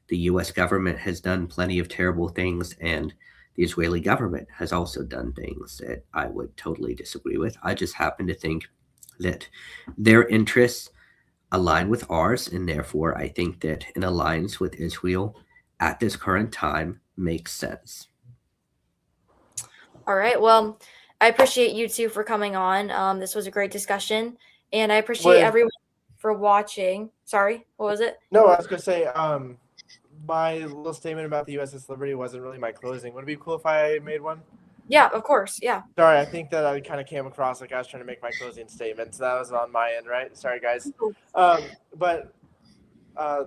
The US government has done plenty of terrible things, and the Israeli government has also done things that I would totally disagree with. I just happen to think that their interests align with ours, and therefore I think that an alliance with Israel at this current time makes sense. All right. Well, I appreciate you two for coming on. This was a great discussion, and I appreciate everyone for watching. Sorry, what was it? No, I was gonna say, my little statement about the USS Liberty wasn't really my closing. Would it be cool if I made one? Yeah, of course. Yeah. Sorry, I think that I kind of came across like I was trying to make my closing statement. So that was on my end, right? Sorry, guys. But I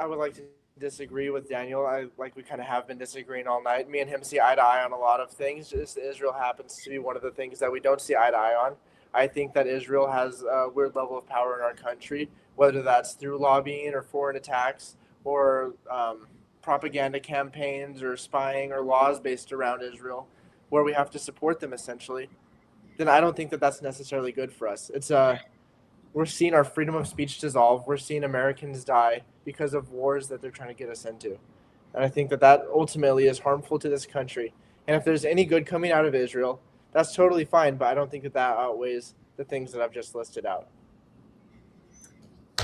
would like to disagree with Daniel. We kind of have been disagreeing all night. Me and him see eye to eye on a lot of things. Just Israel happens to be one of the things that we don't see eye to eye on. I think that Israel has a weird level of power in our country, whether that's through lobbying or foreign attacks or propaganda campaigns or spying or laws based around Israel, where we have to support them essentially. Then I don't think that that's necessarily good for us. We're seeing our freedom of speech dissolve. We're seeing Americans die because of wars that they're trying to get us into. And I think that that ultimately is harmful to this country. And if there's any good coming out of Israel, that's totally fine. But I don't think that that outweighs the things that I've just listed out.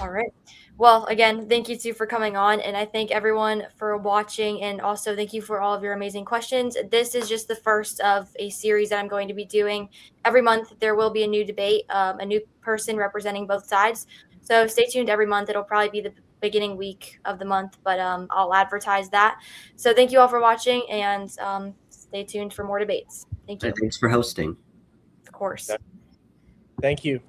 All right. Well, again, thank you two for coming on, and I thank everyone for watching, and also thank you for all of your amazing questions. This is just the first of a series that I'm going to be doing. Every month, there will be a new debate, a new person representing both sides. So stay tuned every month. It'll probably be the beginning week of the month, but I'll advertise that. So thank you all for watching, and stay tuned for more debates. Thank you. Thanks for hosting. Of course. Thank you.